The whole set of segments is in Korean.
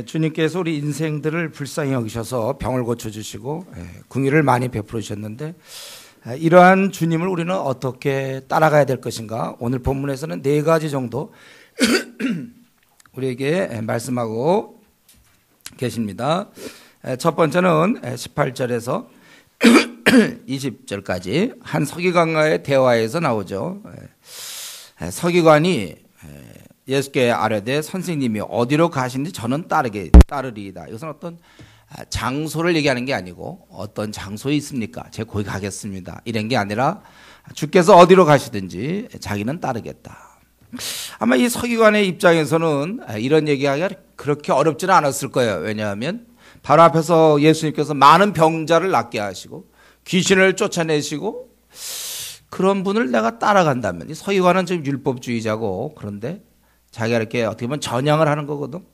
주님께서 우리 인생들을 불쌍히 여기셔서 병을 고쳐주시고 긍휼을 많이 베풀어 주셨는데, 이러한 주님을 우리는 어떻게 따라가야 될 것인가? 오늘 본문에서는 4가지 정도 우리에게 말씀하고 계십니다. 첫 번째는 18절에서 20절까지 한 서기관과의 대화에서 나오죠. 서기관이 예수께 아뢰되 선생님이 어디로 가시는지 저는 따르리이다. 이것은 어떤 장소를 얘기하는 게 아니고 어떤 장소에 있습니까? 제가 거기 가겠습니다. 이런 게 아니라 주께서 어디로 가시든지 자기는 따르겠다. 아마 이 서기관의 입장에서는 이런 얘기하기가 그렇게 어렵지는 않았을 거예요. 왜냐하면 바로 앞에서 예수님께서 많은 병자를 낫게 하시고 귀신을 쫓아내시고 그런 분을 내가 따라간다면, 이 서기관은 지금 율법주의자고 그런데 자기가 이렇게 어떻게 보면 전향을 하는 거거든.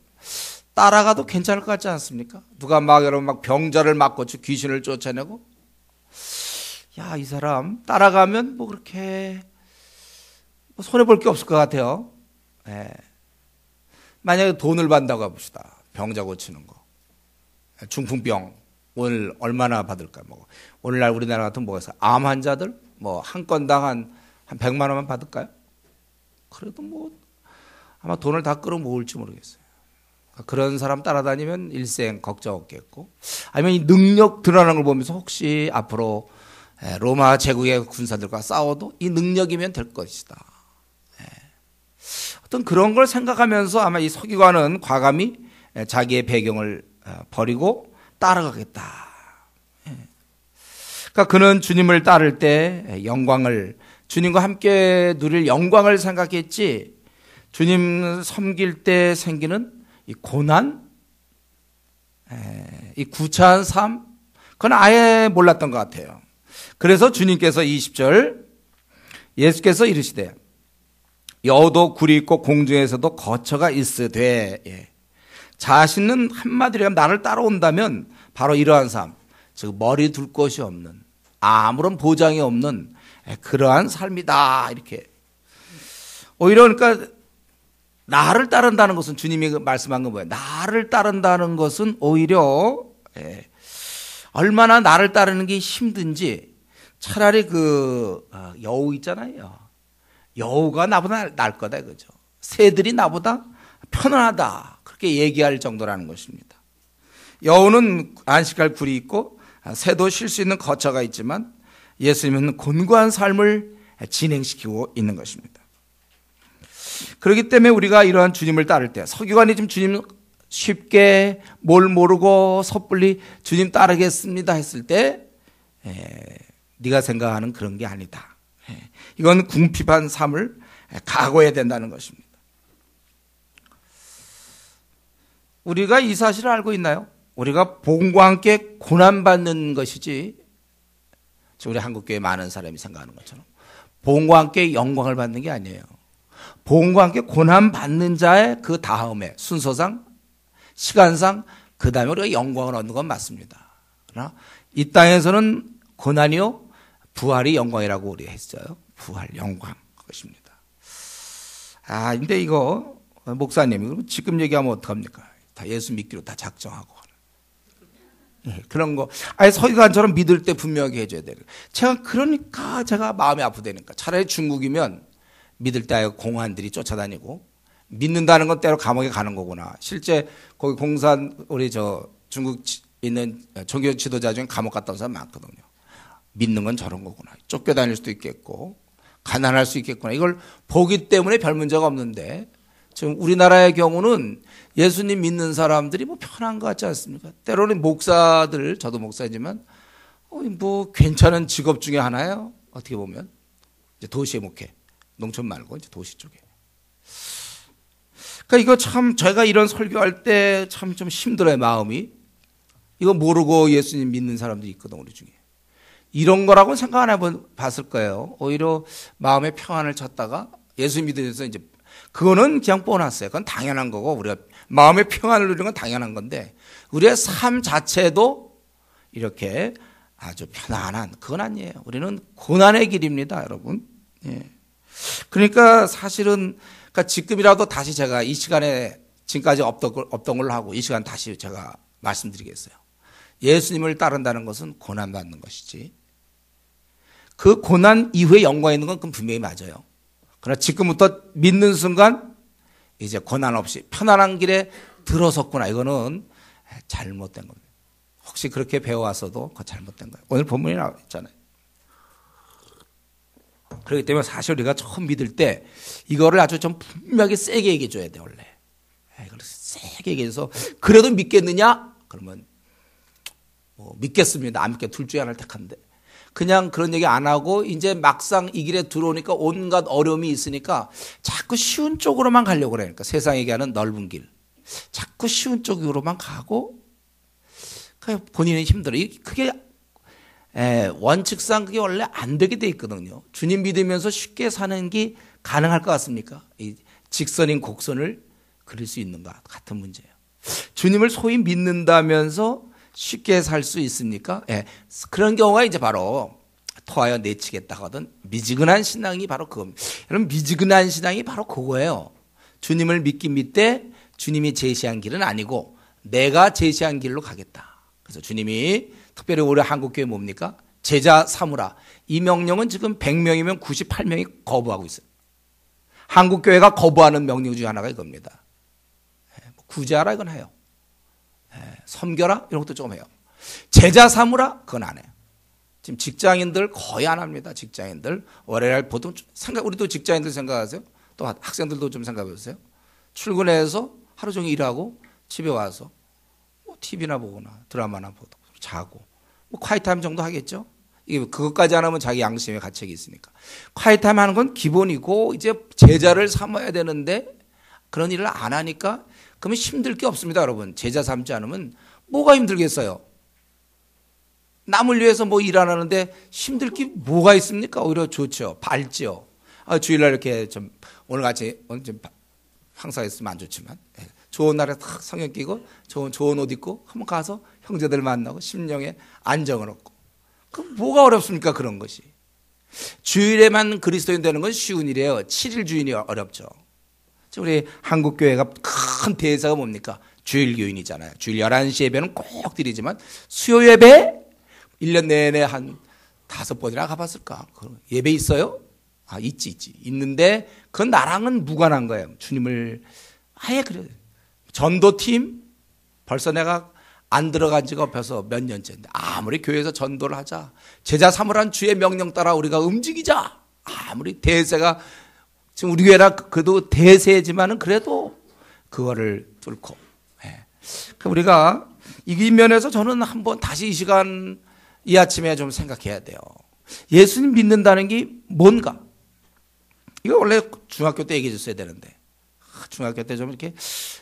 따라가도 괜찮을 것 같지 않습니까? 누가 막 여러분 막 병자를 막 고쳐 귀신을 쫓아내고, 야, 이 사람 따라가면 뭐 그렇게 뭐 손해 볼 게 없을 것 같아요. 만약에 돈을 받는다고 해봅시다. 병자 고치는 거, 중풍병 오늘 얼마나 받을까? 뭐 오늘날 우리나라 같은 뭐가 있어? 암 환자들 뭐 한 건당 한 100만 원만 받을까요? 그래도 뭐 아마 돈을 다 끌어모을지 모르겠어요. 그런 사람 따라다니면 일생 걱정 없겠고, 아니면 이 능력 드러나는 걸 보면서 혹시 앞으로 로마 제국의 군사들과 싸워도 이 능력이면 될 것이다. 어떤 그런 걸 생각하면서 아마 이 서기관은 과감히 자기의 배경을 버리고 따라가겠다. 그러니까 그는 주님을 따를 때 주님과 함께 누릴 영광을 생각했지, 주님 섬길 때 생기는 이 고난, 이 구차한 삶, 그건 아예 몰랐던 것 같아요. 그래서 주님께서 20절 예수께서 이르시되 여우도 굴이 있고 공중에서도 거처가 있으되, 자신은 한마디로 하면 나를 따라온다면 바로 이러한 삶, 즉 머리 둘 곳이 없는, 아무런 보장이 없는 그러한 삶이다. 이렇게 오히려 그러니까 나를 따른다는 것은, 주님이 말씀한 건 뭐예요? 나를 따른다는 것은 오히려 얼마나 나를 따르는 게 힘든지, 차라리 그 여우 있잖아요. 여우가 나보다 나을 거다 그죠? 새들이 나보다 편안하다, 그렇게 얘기할 정도라는 것입니다. 여우는 안식할 굴이 있고 새도 쉴 수 있는 거처가 있지만 예수님은 곤고한 삶을 진행시키고 있는 것입니다. 그렇기 때문에 우리가 이러한 주님을 따를 때, 서기관이 지금 주님 쉽게 뭘 모르고 섣불리 주님 따르겠습니다 했을 때 네가 생각하는 그런 게 아니다. 이건 궁핍한 삶을 각오해야 된다는 것입니다. 우리가 이 사실을 알고 있나요? 우리가 복음과 함께 고난받는 것이지, 우리 한국교회 많은 사람이 생각하는 것처럼 복음과 함께 영광을 받는 게 아니에요. 복음과 함께 고난받는 자의 그 다음에 순서상, 시간상, 그 다음에 우리가 영광을 얻는 건 맞습니다. 그러나 이 땅에서는 고난이요 부활이 영광이라고 우리 했어요. 부활, 영광, 그것입니다. 근데 이거 목사님 지금 얘기하면 어떡합니까? 다 예수 믿기로 다 작정하고 그런 거. 서기관처럼 믿을 때 분명하게 해줘야 돼요. 제가 마음이 아프다니까. 차라리 중국이면 믿을 때 공안들이 쫓아다니고, 믿는다는 건 때로 감옥에 가는 거구나. 실제 거기 공산 우리 중국 있는 종교 지도자 중에 감옥 갔다 온 사람 많거든요. 믿는 건 저런 거구나. 쫓겨다닐 수도 있겠고 가난할 수 있겠구나. 이걸 보기 때문에 별 문제가 없는데, 지금 우리나라의 경우는 예수님 믿는 사람들이 뭐 편한 것 같지 않습니까? 때로는 목사들, 저도 목사지만 뭐 괜찮은 직업 중에 하나예요. 어떻게 보면 이제 도시의 목회, 농촌 말고 이제 도시 쪽에. 그러니까 이거 참 제가 이런 설교할 때 참 좀 힘들어요, 마음이. 이거 모르고 예수님 믿는 사람들이 있거든, 우리 중에. 이런 거라고는 생각 안 해봤을 거예요. 오히려 마음의 평안을 찾다가 예수 믿으면서 이제 그거는 그냥 보너스예요. 그건 당연한 거고, 우리가 마음의 평안을 누리는 건 당연한 건데, 우리의 삶 자체도 이렇게 아주 편안한, 그건 아니에요. 우리는 고난의 길입니다, 여러분. 그러니까 사실은, 그러니까 지금이라도 다시 제가 이 시간에 지금까지 없던 걸로 하고 이 시간 다시 제가 말씀드리겠어요. 예수님을 따른다는 것은 고난받는 것이지, 그 고난 이후에 영광이 있는 건 그건 분명히 맞아요. 그러나 지금부터 믿는 순간 이제 고난 없이 편안한 길에 들어섰구나, 이거는 잘못된 겁니다. 혹시 그렇게 배워왔어도 그거 잘못된 거예요. 오늘 본문에 나와 있잖아요. 그렇기 때문에 사실 우리가 처음 믿을 때 이거를 아주 좀 분명하게 세게 얘기해 줘야 돼. 원래 이걸 세게 얘기해서 그래도 믿겠느냐? 그러면 뭐 믿겠습니다, 안 믿겠, 둘 중에 하나를 택한데, 그냥 그런 얘기 안 하고 이제 막상 이 길에 들어오니까 온갖 어려움이 있으니까 자꾸 쉬운 쪽으로만 가려고 그러니까, 그러니까 세상 얘기하는 넓은 길, 자꾸 쉬운 쪽으로만 가고 본인은 힘들어. 그게 원칙상 그게 원래 안 되게 돼 있거든요. 주님 믿으면서 쉽게 사는 게 가능할 것 같습니까? 이 직선인 곡선을 그릴 수 있는가 같은 문제예요. 주님을 소위 믿는다면서 쉽게 살 수 있습니까? 그런 경우가 이제 바로 토하여 내치겠다 하던 미지근한 신앙이 바로 그겁니다. 여러분, 미지근한 신앙이 바로 그거예요. 주님을 믿긴 믿되 주님이 제시한 길은 아니고 내가 제시한 길로 가겠다. 그래서 주님이 특별히 우리 한국교회 뭡니까? 제자 삼으라. 이 명령은 지금 100명이면 98명이 거부하고 있어요. 한국교회가 거부하는 명령 중에 하나가 이겁니다. 구제하라 이건 해요. 섬겨라 이런 것도 조금 해요. 제자 삼으라 그건 안 해요. 지금 직장인들 거의 안 합니다. 직장인들 월요일 보통 우리도 직장인들 생각하세요? 또 학생들도 좀 생각해 보세요. 출근해서 하루 종일 일하고 집에 와서 뭐 TV나 보거나 드라마나 보고 자고 뭐 콰이타임 정도 하겠죠. 이게 그것까지 안 하면 자기 양심의 가책이 있으니까 콰이타임 하는 건 기본이고, 이제 제자를 삼아야 되는데 그런 일을 안 하니까 그러면 힘들 게 없습니다. 여러분, 제자 삼지 않으면 뭐가 힘들겠어요? 남을 위해서 뭐 일 안 하는데 힘들 게 뭐가 있습니까? 오히려 좋죠. 밝죠. 주일날 이렇게 좀 오늘 좀 항상 있으면 안 좋지만 좋은 날에 탁 성경 끼고 좋은 옷 입고 한번 가서 형제들 만나고 심령에 안정을 얻고, 그 뭐가 어렵습니까? 그런 것이. 주일에만 그리스도인 되는 건 쉬운 일이에요. 7일 주일이 어렵죠. 우리 한국교회가 큰 대사가 뭡니까? 주일교인이잖아요. 주일 11시 예배는 꼭 드리지만 수요 예배 1년 내내 한 5번이나 가봤을까? 예배 있어요? 있지. 있는데 그건 나랑은 무관한 거예요. 주님을 아예 그래요. 전도팀 벌써 내가 안 들어간 지가 없어서 몇 년째인데 아무리 교회에서 전도를 하자, 제자 삼으란 주의 명령 따라 우리가 움직이자, 아무리 대세가 지금 우리 교회라 그래도 대세지만은 그래도 그거를 뚫고, 우리가 이 면에서 저는 한번 다시 이 시간 이 아침에 좀 생각해야 돼요. 예수님 믿는다는 게 뭔가? 이거 원래 중학교 때 얘기해 줬어야 되는데, 중학교 때 좀 이렇게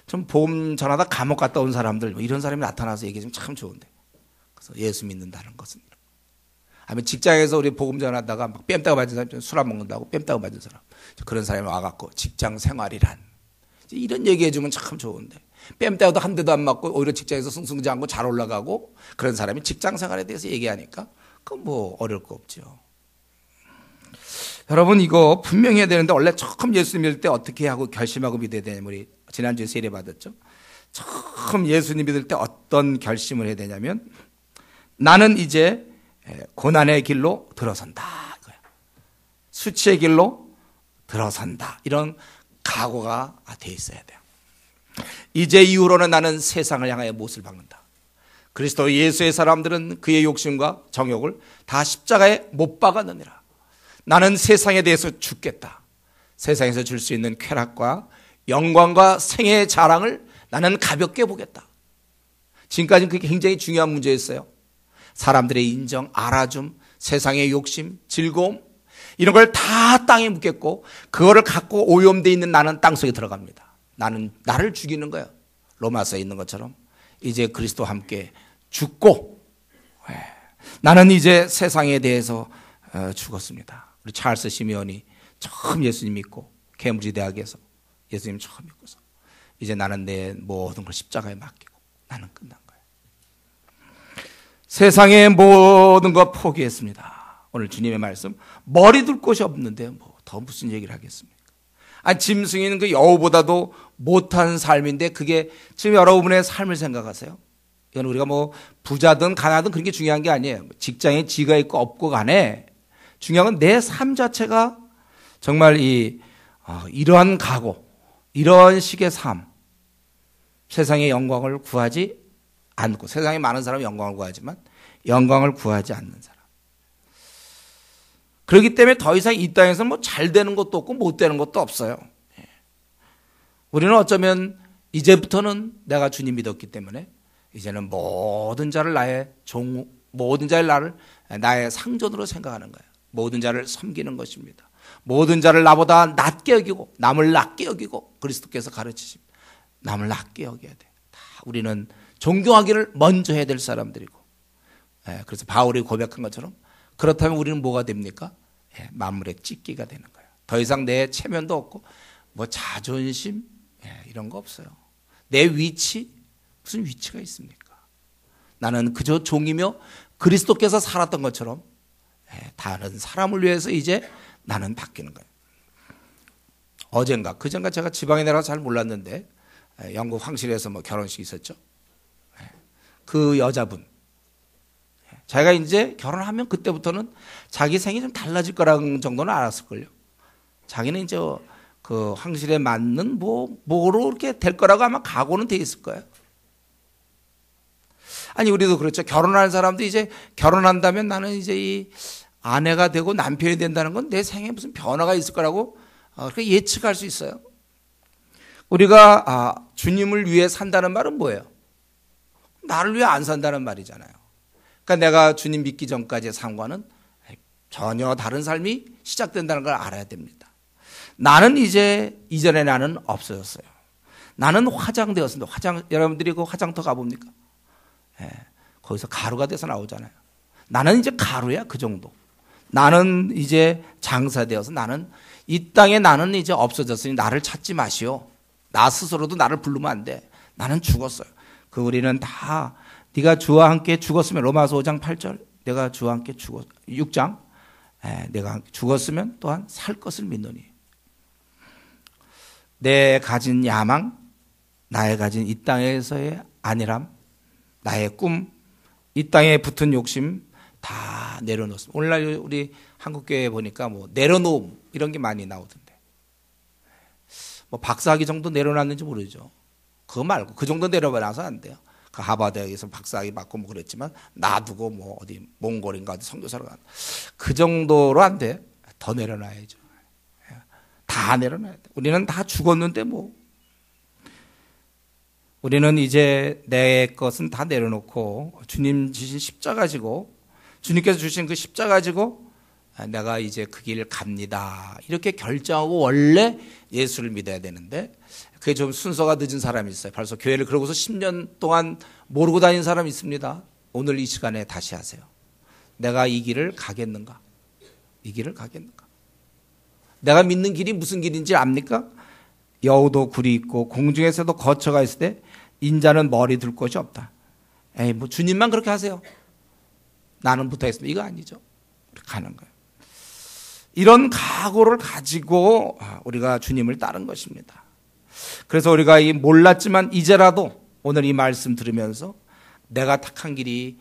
좀 보험 전하다 감옥 갔다 온 사람들, 이런 사람이 나타나서 얘기해 주면 참 좋은데. 그래서 예수 믿는다는 것은, 아니면 직장에서 우리 복음 전하다가 막 뺨따고 맞은 사람, 술 안 먹는다고 뺨따고 맞은 사람, 그런 사람이 와갖고 직장 생활이란 이런 얘기해 주면 참 좋은데, 뺨따고도 한 대도 안 맞고 오히려 직장에서 승승장구 잘 올라가고 그런 사람이 직장 생활에 대해서 얘기하니까 그건 뭐 어려울 거 없죠. 여러분, 이거 분명히 해야 되는데, 원래 처음 예수 믿을 때 어떻게 하고 결심하고 믿어야 되냐면, 우리 지난주에 세례 받았죠. 처음 예수님 믿을 때 어떤 결심을 해야 되냐면, 나는 이제 고난의 길로 들어선다, 이거야. 수치의 길로 들어선다, 이런 각오가 돼 있어야 돼요. 이제 이후로는 나는 세상을 향하여 못을 박는다. 그리스도 예수의 사람들은 그의 욕심과 정욕을 다 십자가에 못 박았느니라. 나는 세상에 대해서 죽겠다. 세상에서 줄 수 있는 쾌락과 영광과 생애의 자랑을 나는 가볍게 보겠다. 지금까지는 그게 굉장히 중요한 문제였어요. 사람들의 인정, 알아줌, 세상의 욕심, 즐거움, 이런 걸 다 땅에 묻겠고, 그거를 갖고 오염되어 있는 나는 땅속에 들어갑니다. 나는 나를 죽이는 거예요. 로마서에 있는 것처럼 이제 그리스도와 함께 죽고, 나는 이제 세상에 대해서 죽었습니다. 우리 찰스 시미온이 처음 예수님 믿고 케임브리지 대학에서 예수님 처음 믿고서 이제 나는 내 모든 걸 십자가에 맡기고 나는 끝난 거예요. 세상의 모든 것 포기했습니다. 오늘 주님의 말씀, 머리 둘 곳이 없는데 뭐 더 무슨 얘기를 하겠습니까? 아니, 짐승이는 그 여우보다도 못한 삶인데 그게 지금 여러분의 삶을 생각하세요. 이건 우리가 뭐 부자든 가난하든 그런 게 중요한 게 아니에요. 직장에 지가 있고 없고 간에 중요한 건 내 삶 자체가 정말 이러한 각오, 이런 식의 삶, 세상의 영광을 구하지 않고, 세상에 많은 사람이 영광을 구하지만 영광을 구하지 않는 사람. 그렇기 때문에 더 이상 이 땅에서 뭐 잘 되는 것도 없고 못 되는 것도 없어요. 우리는 어쩌면 이제부터는 내가 주님 믿었기 때문에 이제는 모든 자를 나의 나를 나의 상전으로 생각하는 거예요. 모든 자를 섬기는 것입니다. 모든 자를 나보다 낮게 여기고 남을 낮게 여기고, 그리스도께서 가르치십니다. 남을 낮게 여겨야 돼. 다 우리는 존경하기를 먼저 해야 될 사람들이고, 그래서 바울이 고백한 것처럼 그렇다면 우리는 뭐가 됩니까? 만물의 찢기가 되는 거예요. 더 이상 내 체면도 없고 뭐 자존심 이런 거 없어요. 내 위치, 무슨 위치가 있습니까? 나는 그저 종이며 그리스도께서 살았던 것처럼 다른 사람을 위해서 이제 나는 바뀌는 거예요. 어젠가 그젠가 제가 지방에 내려가서 잘 몰랐는데 영국 황실에서 뭐 결혼식이 있었죠. 그 여자분, 자기가 이제 결혼하면 그때부터는 자기 생이 좀 달라질 거라는 정도는 알았을걸요. 자기는 이제 그 황실에 맞는 뭐로 이렇게 될 거라고 아마 각오는 돼 있을 거예요. 아니, 우리도 그렇죠. 결혼하는 사람도 이제 결혼한다면 나는 이제 이 아내가 되고 남편이 된다는 건 내 생에 무슨 변화가 있을 거라고 그렇게 예측할 수 있어요. 우리가 주님을 위해 산다는 말은 뭐예요? 나를 위해 안 산다는 말이잖아요. 그러니까 내가 주님 믿기 전까지의 삶과는 전혀 다른 삶이 시작된다는 걸 알아야 됩니다. 나는 이제 이전의 나는 없어졌어요. 나는 화장되었습니다. 여러분들이 그 화장터 가봅니까? 거기서 가루가 돼서 나오잖아요. 나는 이제 가루야, 그 정도. 나는 이제 장사되어서 나는 이 땅에 나는 이제 없어졌으니 나를 찾지 마시오. 나 스스로도 나를 부르면 안 돼. 나는 죽었어요. 그 우리는 다 네가 주와 함께 죽었으면, 로마서 5장 8절, 내가 주와 함께 6장, 내가 죽었으면 또한 살 것을 믿노니. 내 가진 야망, 나의 가진 이 땅에서의 안일함, 나의 꿈, 이 땅에 붙은 욕심 다 내려놓습니다. 오늘날 우리 한국교회에 보니까 뭐 내려놓음 이런 게 많이 나오던데, 뭐 박사학위 정도 내려놨는지 모르죠. 그거 말고 그 정도 내려놔서 안 돼요. 그 하버드에서 박사학위 받고 뭐 그랬지만 놔두고 뭐 어디 몽골인가 어디 선교사로 간, 그 정도로 안 돼. 더 내려놔야죠. 다 내려놔야 돼. 우리는 다 죽었는데 뭐. 우리는 이제 내 것은 다 내려놓고 주님 주신 십자가 가지고, 주님께서 주신 그 십자가 가지고 내가 이제 그 길 갑니다, 이렇게 결정하고 원래 예수를 믿어야 되는데, 그게 좀 순서가 늦은 사람이 있어요. 벌써 교회를 그러고서 10년 동안 모르고 다닌 사람이 있습니다. 오늘 이 시간에 다시 하세요. 내가 이 길을 가겠는가? 이 길을 가겠는가? 내가 믿는 길이 무슨 길인지 압니까? 여우도 굴이 있고 공중에서도 거처가 있을 때 인자는 머리 둘 곳이 없다. 에이, 뭐 주님만 그렇게 하세요. 나는 붙어있습니다. 이거 아니죠. 가는 거예요. 이런 각오를 가지고 우리가 주님을 따른 것입니다. 그래서 우리가 몰랐지만 이제라도 오늘 이 말씀 들으면서 내가 택한 길이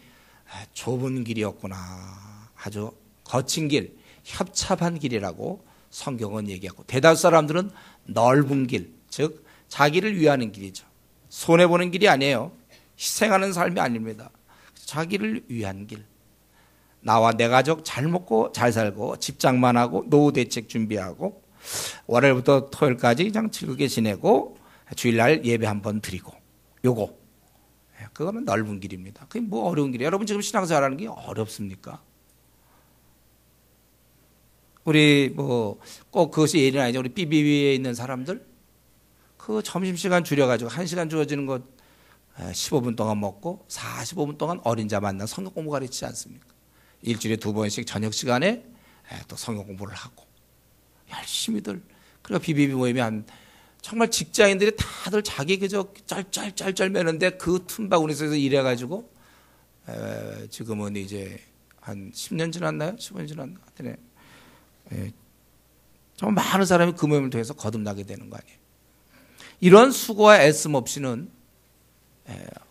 좁은 길이었구나, 아주 거친 길, 협잡한 길이라고 성경은 얘기하고, 대다수 사람들은 넓은 길, 즉 자기를 위하는 길이죠. 손해보는 길이 아니에요. 희생하는 삶이 아닙니다. 자기를 위한 길. 나와 내 가족 잘 먹고 잘 살고 집장만 하고 노후 대책 준비하고 월요일부터 토요일까지 그냥 즐겁게 지내고 주일날 예배 한번 드리고, 요거 그거는 넓은 길입니다. 그게 뭐 어려운 길이에요? 여러분 지금 신앙생활하는 게 어렵습니까? 우리 뭐 꼭 그것이 예는 아니죠. 우리 BBB에 있는 사람들 그 점심시간 줄여가지고 1시간 주어지는 것 15분 동안 먹고 45분 동안 어린 자 만나 성경 공부 가르치지 않습니까? 일주일에 2번씩 저녁 시간에 또 성경 공부를 하고 열심히들. 그러니까 BBB 모임이 한 정말 직장인들이 다들 자기 그저 짤짤짤짤 매는데 그 틈바구니에서 일해가지고 지금은 이제 한 10년 지났나요? 15년 지났나? 하여튼 정말 많은 사람이 그 모임을 통해서 거듭나게 되는 거 아니에요. 이런 수고와 애씀 없이는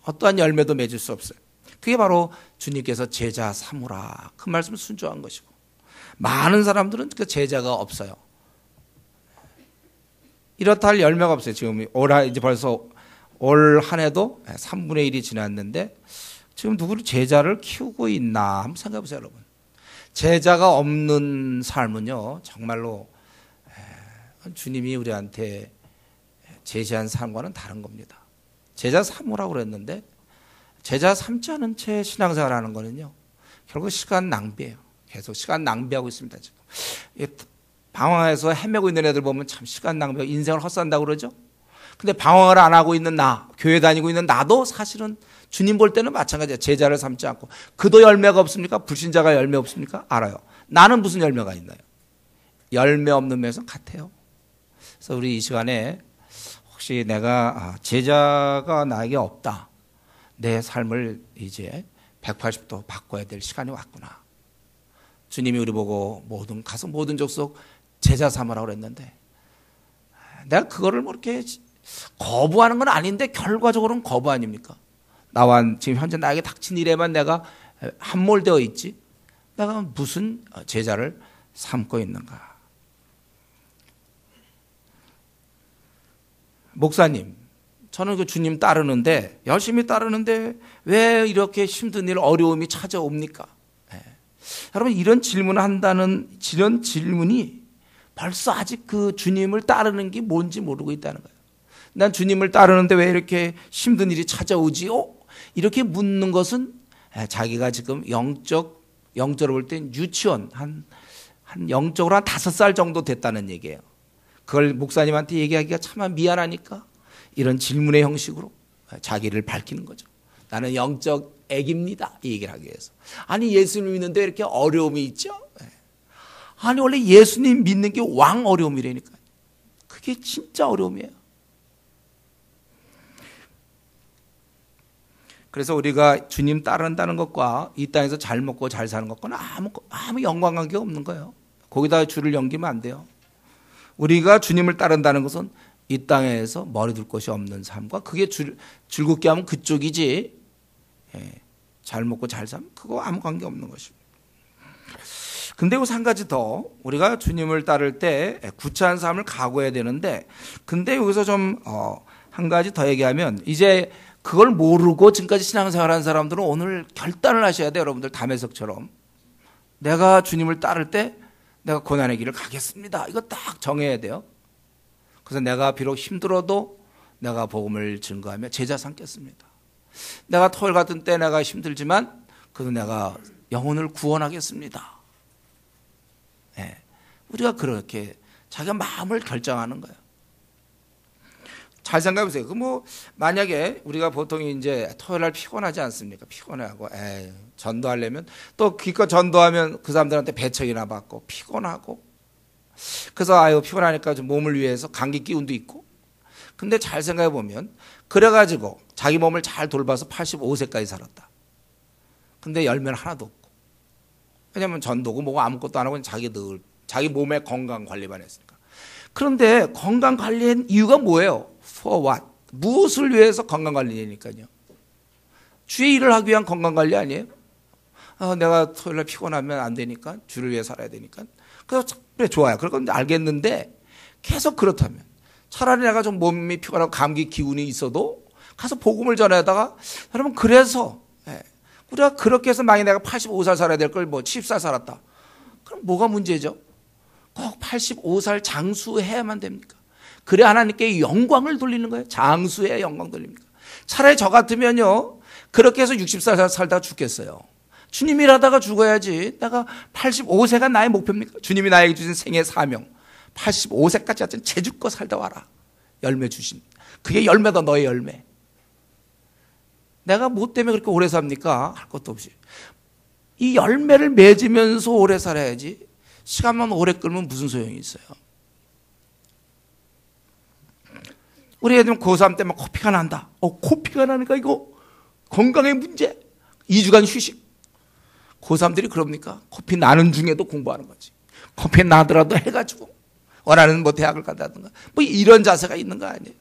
어떠한 열매도 맺을 수 없어요. 그게 바로 주님께서 제자 삼으라 그 말씀을 순종한 것이고, 많은 사람들은 그 제자가 없어요. 이렇다 할 열매가 없어요. 지금 이제 벌써 올 한 해도 3분의 1이 지났는데 지금 누구를 제자를 키우고 있나 한번 생각해 보세요, 여러분. 제자가 없는 삶은요, 정말로 주님이 우리한테 제시한 삶과는 다른 겁니다. 제자 삼으라고 그랬는데 제자 삼지 않은 채 신앙생활 하는 거는요, 결국 시간 낭비예요. 계속 시간 낭비하고 있습니다, 지금. 방황해서 헤매고 있는 애들 보면 참 시간 낭비하고 인생을 헛산다고 그러죠. 근데 방황을 안 하고 있는 나, 교회 다니고 있는 나도 사실은 주님 볼 때는 마찬가지예요. 제자를 삼지 않고. 그도 열매가 없습니까? 불신자가 열매 없습니까? 알아요. 나는 무슨 열매가 있나요? 열매 없는 면에서 같아요. 그래서 우리 이 시간에 혹시 내가 제자가 나에게 없다, 내 삶을 이제 180도 바꿔야 될 시간이 왔구나. 주님이 우리 보고 가서 모든 족속 제자 삼으라고 그랬는데 내가 그거를 뭐 이렇게 거부하는 건 아닌데 결과적으로는 거부 아닙니까? 나와 지금 현재 나에게 닥친 일에만 내가 함몰되어 있지, 내가 무슨 제자를 삼고 있는가? 목사님, 저는 그 주님 따르는데, 열심히 따르는데 왜 이렇게 힘든 일, 어려움이 찾아옵니까? 여러분, 이런 질문을 한다는 이런 질문이 벌써 아직 그 주님을 따르는 게 뭔지 모르고 있다는 거예요. 난 주님을 따르는데 왜 이렇게 힘든 일이 찾아오지요? 이렇게 묻는 것은 자기가 지금 영적으로 볼 땐 유치원, 한 영적으로 한 5살 정도 됐다는 얘기예요. 그걸 목사님한테 얘기하기가 참 미안하니까 이런 질문의 형식으로 자기를 밝히는 거죠. 나는 영적 애기입니다, 이 얘기를 하기 위해서. 아니, 예수님 믿는데 이렇게 어려움이 있죠? 아니, 원래 예수님 믿는 게 왕 어려움이라니까요. 그게 진짜 어려움이에요. 그래서 우리가 주님 따른다는 것과 이 땅에서 잘 먹고 잘 사는 것과는 아무 연관관계가 없는 거예요. 거기다 줄을 넘기면 안 돼요. 우리가 주님을 따른다는 것은 이 땅에서 머리 둘 곳이 없는 삶과, 그게 즐겁게 하면 그쪽이지, 잘 먹고 잘 살면 그거 아무 관계 없는 것입니다. 근데 여기서 한 가지 더, 우리가 주님을 따를 때 구차한 삶을 각오해야 되는데, 근데 여기서 좀 한 가지 더 얘기하면, 이제 그걸 모르고 지금까지 신앙생활한 사람들은 오늘 결단을 하셔야 돼요. 여러분들 담에석처럼 내가 주님을 따를 때 내가 고난의 길을 가겠습니다, 이거 딱 정해야 돼요. 그래서 내가 비록 힘들어도 내가 복음을 증거하며 제자 삼겠습니다. 내가 토요일 같은 때 내가 힘들지만 그래도 내가 영혼을 구원하겠습니다. 네. 우리가 그렇게 자기가 마음을 결정하는 거예요. 잘 생각해 보세요. 만약에 우리가 보통 이제 토요일 날 피곤하지 않습니까? 피곤해하고, 전도하려면 또 기껏 전도하면 그 사람들한테 배척이나 받고 피곤하고, 그래서 피곤하니까 좀 몸을 위해서 감기 기운도 있고. 근데 잘 생각해 보면 그래가지고 자기 몸을 잘 돌봐서 85세까지 살았다. 근데 열매는 하나도 없고. 왜냐면 전도고 뭐고 아무것도 안 하고 자기 몸의 건강 관리만 했으니까. 그런데 건강 관리한 이유가 뭐예요? For what? 무엇을 위해서 건강 관리니까요. 주의 일을 하기 위한 건강 관리 아니에요? 내가 토요일 날 피곤하면 안 되니까, 주를 위해 살아야 되니까. 그래서 그래, 좋아요. 그건 알겠는데 계속 그렇다면 차라리 내가 좀 몸이 피곤하고 감기 기운이 있어도 가서 복음을 전하다가, 여러분, 그래서 우리가 그렇게 해서 만약에 내가 85살 살아야 될 걸 70살 살았다. 그럼 뭐가 문제죠? 꼭 85살 장수해야만 됩니까? 그래 하나님께 영광을 돌리는 거예요. 장수해야 영광 돌립니까? 차라리 저 같으면요, 그렇게 해서 60살 살다가 죽겠어요. 주님 일하다가 죽어야지. 내가 85세가 나의 목표입니까? 주님이 나에게 주신 생애 사명, 85세까지 하여튼 제주껏 살다 와라. 열매 주신, 그게 열매다, 너의 열매. 내가 뭐 때문에 그렇게 오래 삽니까? 할 것도 없이 이 열매를 맺으면서 오래 살아야지. 시간만 오래 끌면 무슨 소용이 있어요? 우리 애들은 고3 때 막 코피가 난다. 코피가 나니까 이거 건강의 문제. 2주간 휴식. 고3들이 그럽니까? 코피 나는 중에도 공부하는 거지. 코피 나더라도 해가지고 원하는 뭐 대학을 간다든가 뭐 이런 자세가 있는 거 아니에요.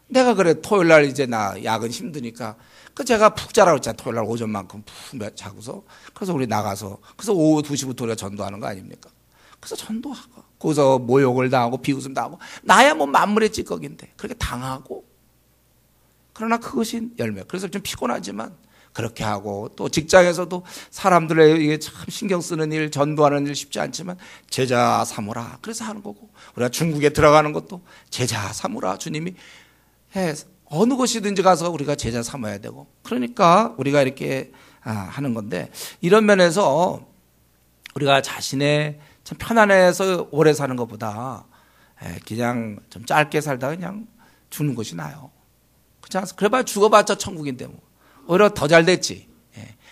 내가 그래 토요일 날 이제 나 야근 힘드니까 그 제가 푹 자라고 했잖아. 토요일 날 오전만큼 푹 자고서 그래서 우리 나가서 그래서 오후 2시부터 우리가 전도하는 거 아닙니까? 그래서 전도하고 거기서 모욕을 당하고 비웃음 당하고 나야 뭐 만물의 찌꺼기인데 그렇게 당하고 그러나 그것이 열매. 그래서 좀 피곤하지만 그렇게 하고 또 직장에서도 사람들에게 참 신경 쓰는 일, 전도하는 일 쉽지 않지만 제자 삼으라. 그래서 하는 거고 우리가 중국에 들어가는 것도 제자 삼으라. 주님이 해. 어느 곳이든지 가서 우리가 제자 삼아야 되고 그러니까 우리가 이렇게 하는 건데 이런 면에서 우리가 자신의 참 편안해서 오래 사는 것보다 그냥 좀 짧게 살다가 그냥 죽는 것이 나아요. 그렇지 않습니까? 그래봐야 죽어봤자 천국인데 뭐. 오히려 더 잘 됐지.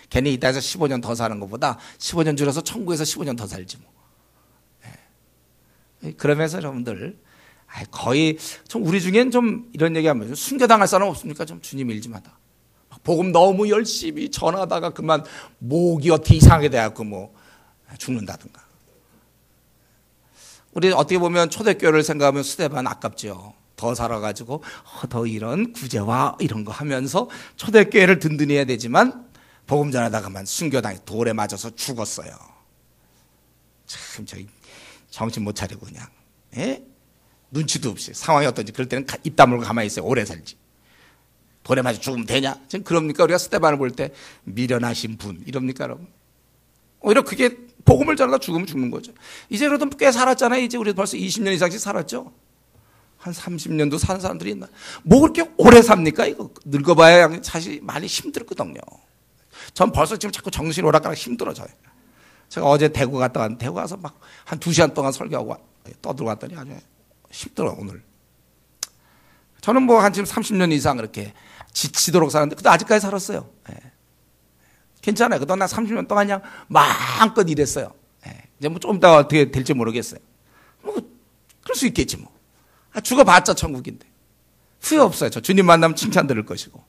괜히 이따에서 15년 더 사는 것보다 15년 줄여서 천국에서 15년 더 살지 뭐. 그러면서 여러분들 거의 좀 우리 중엔 좀 이런 얘기하면 순교당할 사람 없습니까? 좀 주님 일 좀 하다. 복음 너무 열심히 전하다가 그만 목이 어떻게 이상하게 돼갖고 뭐 죽는다든가. 우리 어떻게 보면 초대교회를 생각하면 스데반 아깝죠. 더 살아가지고 더 이런 구제와 이런 거 하면서 초대교회를 든든히 해야 되지만 복음 전하다가만 순교당해 돌에 맞아서 죽었어요. 참 저희 정신 못 차리고 그냥 눈치도 없이 상황이 어떤지 그럴 때는 입 다물고 가만히 있어요. 오래 살지. 돌에 맞아 죽으면 되냐? 지금 그럽니까? 우리가 스데반을 볼 때 미련하신 분 이럽니까 여러분? 오히려 그게 복음을 전하다 죽으면 죽는 거죠. 이제 그래도 꽤 살았잖아요. 이제 우리 벌써 20년 이상씩 살았죠. 한 30년도 사는 사람들이 있나? 뭐 그렇게 오래 삽니까? 이거 늙어봐야 사실 많이 힘들거든요. 전 벌써 지금 자꾸 정신이 오락가락 힘들어져요. 제가 어제 대구 갔다 왔는데 대구 가서 막 한 2시간 동안 설교하고 떠들고 왔더니 아주 힘들어 오늘. 저는 뭐 한 지금 30년 이상 그렇게 지치도록 살았는데 그래도 아직까지 살았어요. 괜찮아요. 그동안 나 30년 동안 그냥 마음껏 일했어요. 이제 뭐 좀 이따 어떻게 될지 모르겠어요. 뭐 그럴 수 있겠지 뭐. 죽어봤자 천국인데. 후회 없어요. 저 주님 만나면 칭찬 들을 것이고.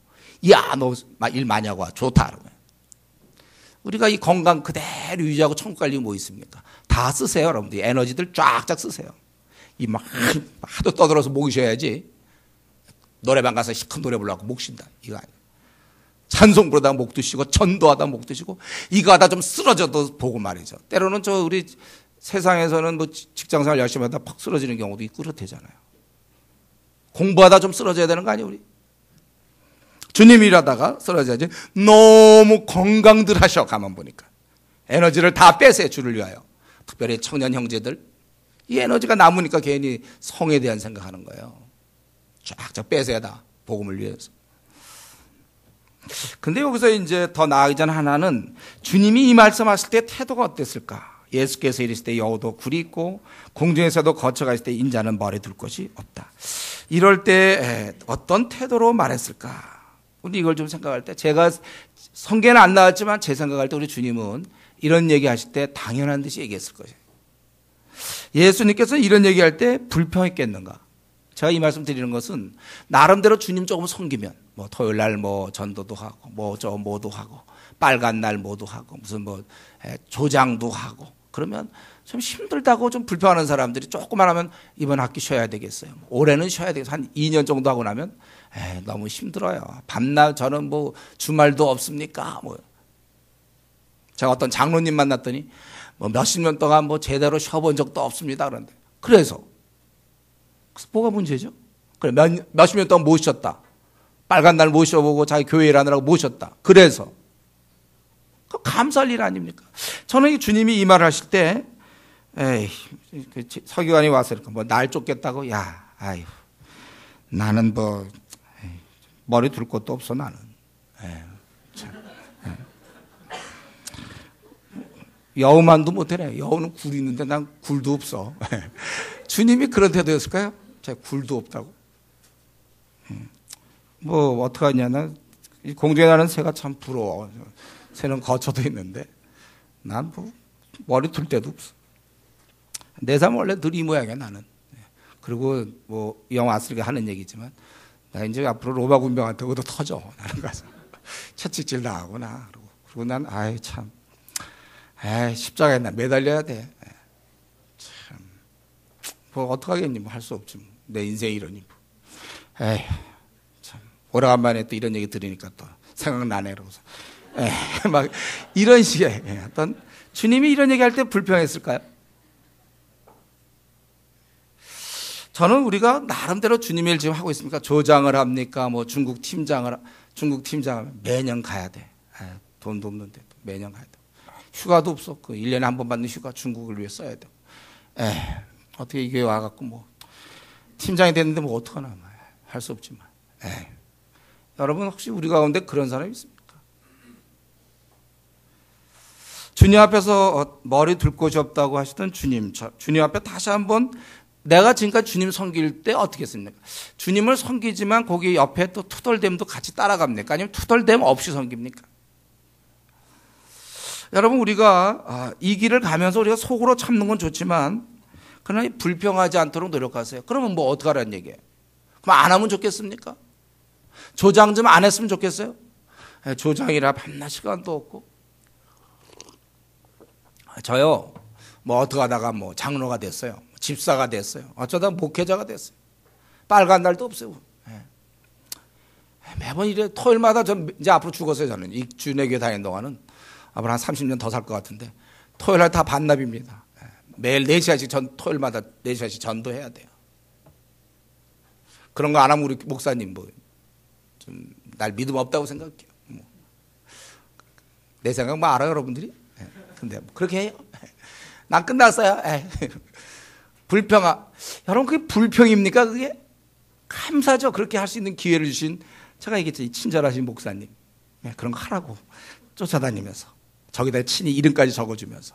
야, 너 일 많이 하고 와. 좋다. 그러면. 우리가 이 건강 그대로 유지하고 천국 갈 일이 뭐 있습니까? 다 쓰세요, 여러분들. 에너지들 쫙쫙 쓰세요. 이 막 하도 떠들어서 목이 쉬어야지. 노래방 가서 큰 노래 부르려고 목 쉰다. 이거 아니에요. 찬송 부르다가 목도 쉬고 전도하다 목도 쉬고 이거 하다 좀 쓰러져도 보고 말이죠. 때로는 저 우리 세상에서는 뭐 직장생활 열심히 하다 팍 쓰러지는 경우도 있고 그렇대잖아요. 공부하다 좀 쓰러져야 되는 거 아니에요, 우리? 주님 일하다가 쓰러져야지. 너무 건강들 하셔, 가만 보니까. 에너지를 다 빼세요, 주를 위하여. 특별히 청년 형제들. 이 에너지가 남으니까 괜히 성에 대한 생각하는 거예요. 쫙쫙 빼세요, 다. 복음을 위해서. 근데 여기서 이제 더 나아가기 전 하나는 주님이 이 말씀하실 때 태도가 어땠을까? 예수께서 이르실 때 여우도 굴이 있고 공중에서도 거쳐가 있을 때 인자는 머리 둘 곳이 없다. 이럴 때 어떤 태도로 말했을까? 우리 이걸 좀 생각할 때 제가 성경에는 안 나왔지만 제 생각할 때 우리 주님은 이런 얘기하실 때 당연한 듯이 얘기했을 거예요. 예수님께서 이런 얘기할 때 불평했겠는가? 제가 이 말씀 드리는 것은 나름대로 주님 조금 섬기면 뭐 토요일 날 뭐 전도도 하고 뭐도 하고 빨간 날 뭐도 하고 무슨 뭐 조장도 하고 그러면 좀 힘들다고 좀 불평하는 사람들이 조금만 하면 이번 학기 쉬어야 되겠어요. 올해는 쉬어야 되겠어요. 한 2년 정도 하고 나면 너무 힘들어요. 밤낮 저는 뭐 주말도 없습니까? 뭐 제가 어떤 장로님 만났더니 뭐 몇십 년 동안 뭐 제대로 쉬어본 적도 없습니다. 그런데 그래서 뭐가 문제죠? 그래 몇십 년 동안 못 쉬었다. 빨간 날 못 쉬어보고 자기 교회 일하느라고 못 쉬었다. 그래서 그 감사할 일 아닙니까? 저는 주님이 이 말을 하실 때 서기관이 와서 이렇게 뭐 날 쫓겠다고 아유 나는 뭐 머리 둘 것도 없어 나는. 여우만도 못해네. 여우는 굴이 있는데 난 굴도 없어. 주님이 그런 태도였을까요? 제가 굴도 없다고. 뭐 어떡하냐나 공중에 나는 새가 참 부러워. 새는 거쳐도 있는데 난 뭐 머리 둘 데도 없어. 내 삶은 원래 늘 이 모양이야 나는. 그리고 뭐 영화 쓰게 하는 얘기지만 나 이제 앞으로 로마 군병한테 그것도 터져. 나는 가서 채찍질 나가고 나. 그리고 난 아이 참 십자가에 나 매달려야 돼. 참 뭐 어떡하겠니? 뭐 할 수 없지. 뭐. 내 인생이 이러니. 뭐. 에이, 참 오래간만에 또 이런 얘기 들으니까 또 생각나네. 그러고서 에이, 막 이런 식의 어떤 주님이 이런 얘기할 때 불평했을까요? 저는 우리가 나름대로 주님의 일 지금 하고 있습니까? 조장을 합니까? 뭐 중국 팀장을 매년 가야 돼. 돈도 없는데 매년 가야 돼. 휴가도 없어. 그 1년에 한 번 받는 휴가 중국을 위해 써야 돼. 어떻게 이게 와갖고 뭐 팀장이 됐는데 뭐 어떡하나. 할 수 없지만. 여러분 혹시 우리 가운데 그런 사람이 있습니까? 주님 앞에서 머리 둘 곳이 없다고 하시던 주님 앞에 다시 한번 내가 지금까지 주님 섬길 때 어떻게 했습니까? 주님을 섬기지만 거기 옆에 또 투덜댐도 같이 따라갑니까? 아니면 투덜댐 없이 섬깁니까? 여러분 우리가 이 길을 가면서 우리가 속으로 참는 건 좋지만 그러나 불평하지 않도록 노력하세요. 그러면 뭐 어떻게 하라는 얘기예요? 그럼 안 하면 좋겠습니까? 조장 좀 안 했으면 좋겠어요? 조장이라 밤낮 시간도 없고 저요 뭐 어떻게 하다가 뭐 장로가 됐어요. 집사가 됐어요. 어쩌다 목회자가 됐어요. 빨간 날도 없어요. 매번 이래 토요일마다 전 이제 앞으로 죽었어요. 저는 이 주내교회 다니는 동안은 앞으로 한 30년 더 살 것 같은데 토요일날 다 반납입니다. 매일 4시간씩 토요일마다 4시간씩 전도해야 돼요. 그런 거 안 하면 우리 목사님 뭐 좀 날 믿음 없다고 생각해요. 뭐. 내 생각 뭐 알아요 여러분들이? 근데 뭐 그렇게 해요. 난 끝났어요. 여러분 그게 불평입니까 그게? 감사죠. 그렇게 할 수 있는 기회를 주신 제가 얘기했죠. 친절하신 목사님. 그런 거 하라고 쫓아다니면서 저기다 친히 이름까지 적어주면서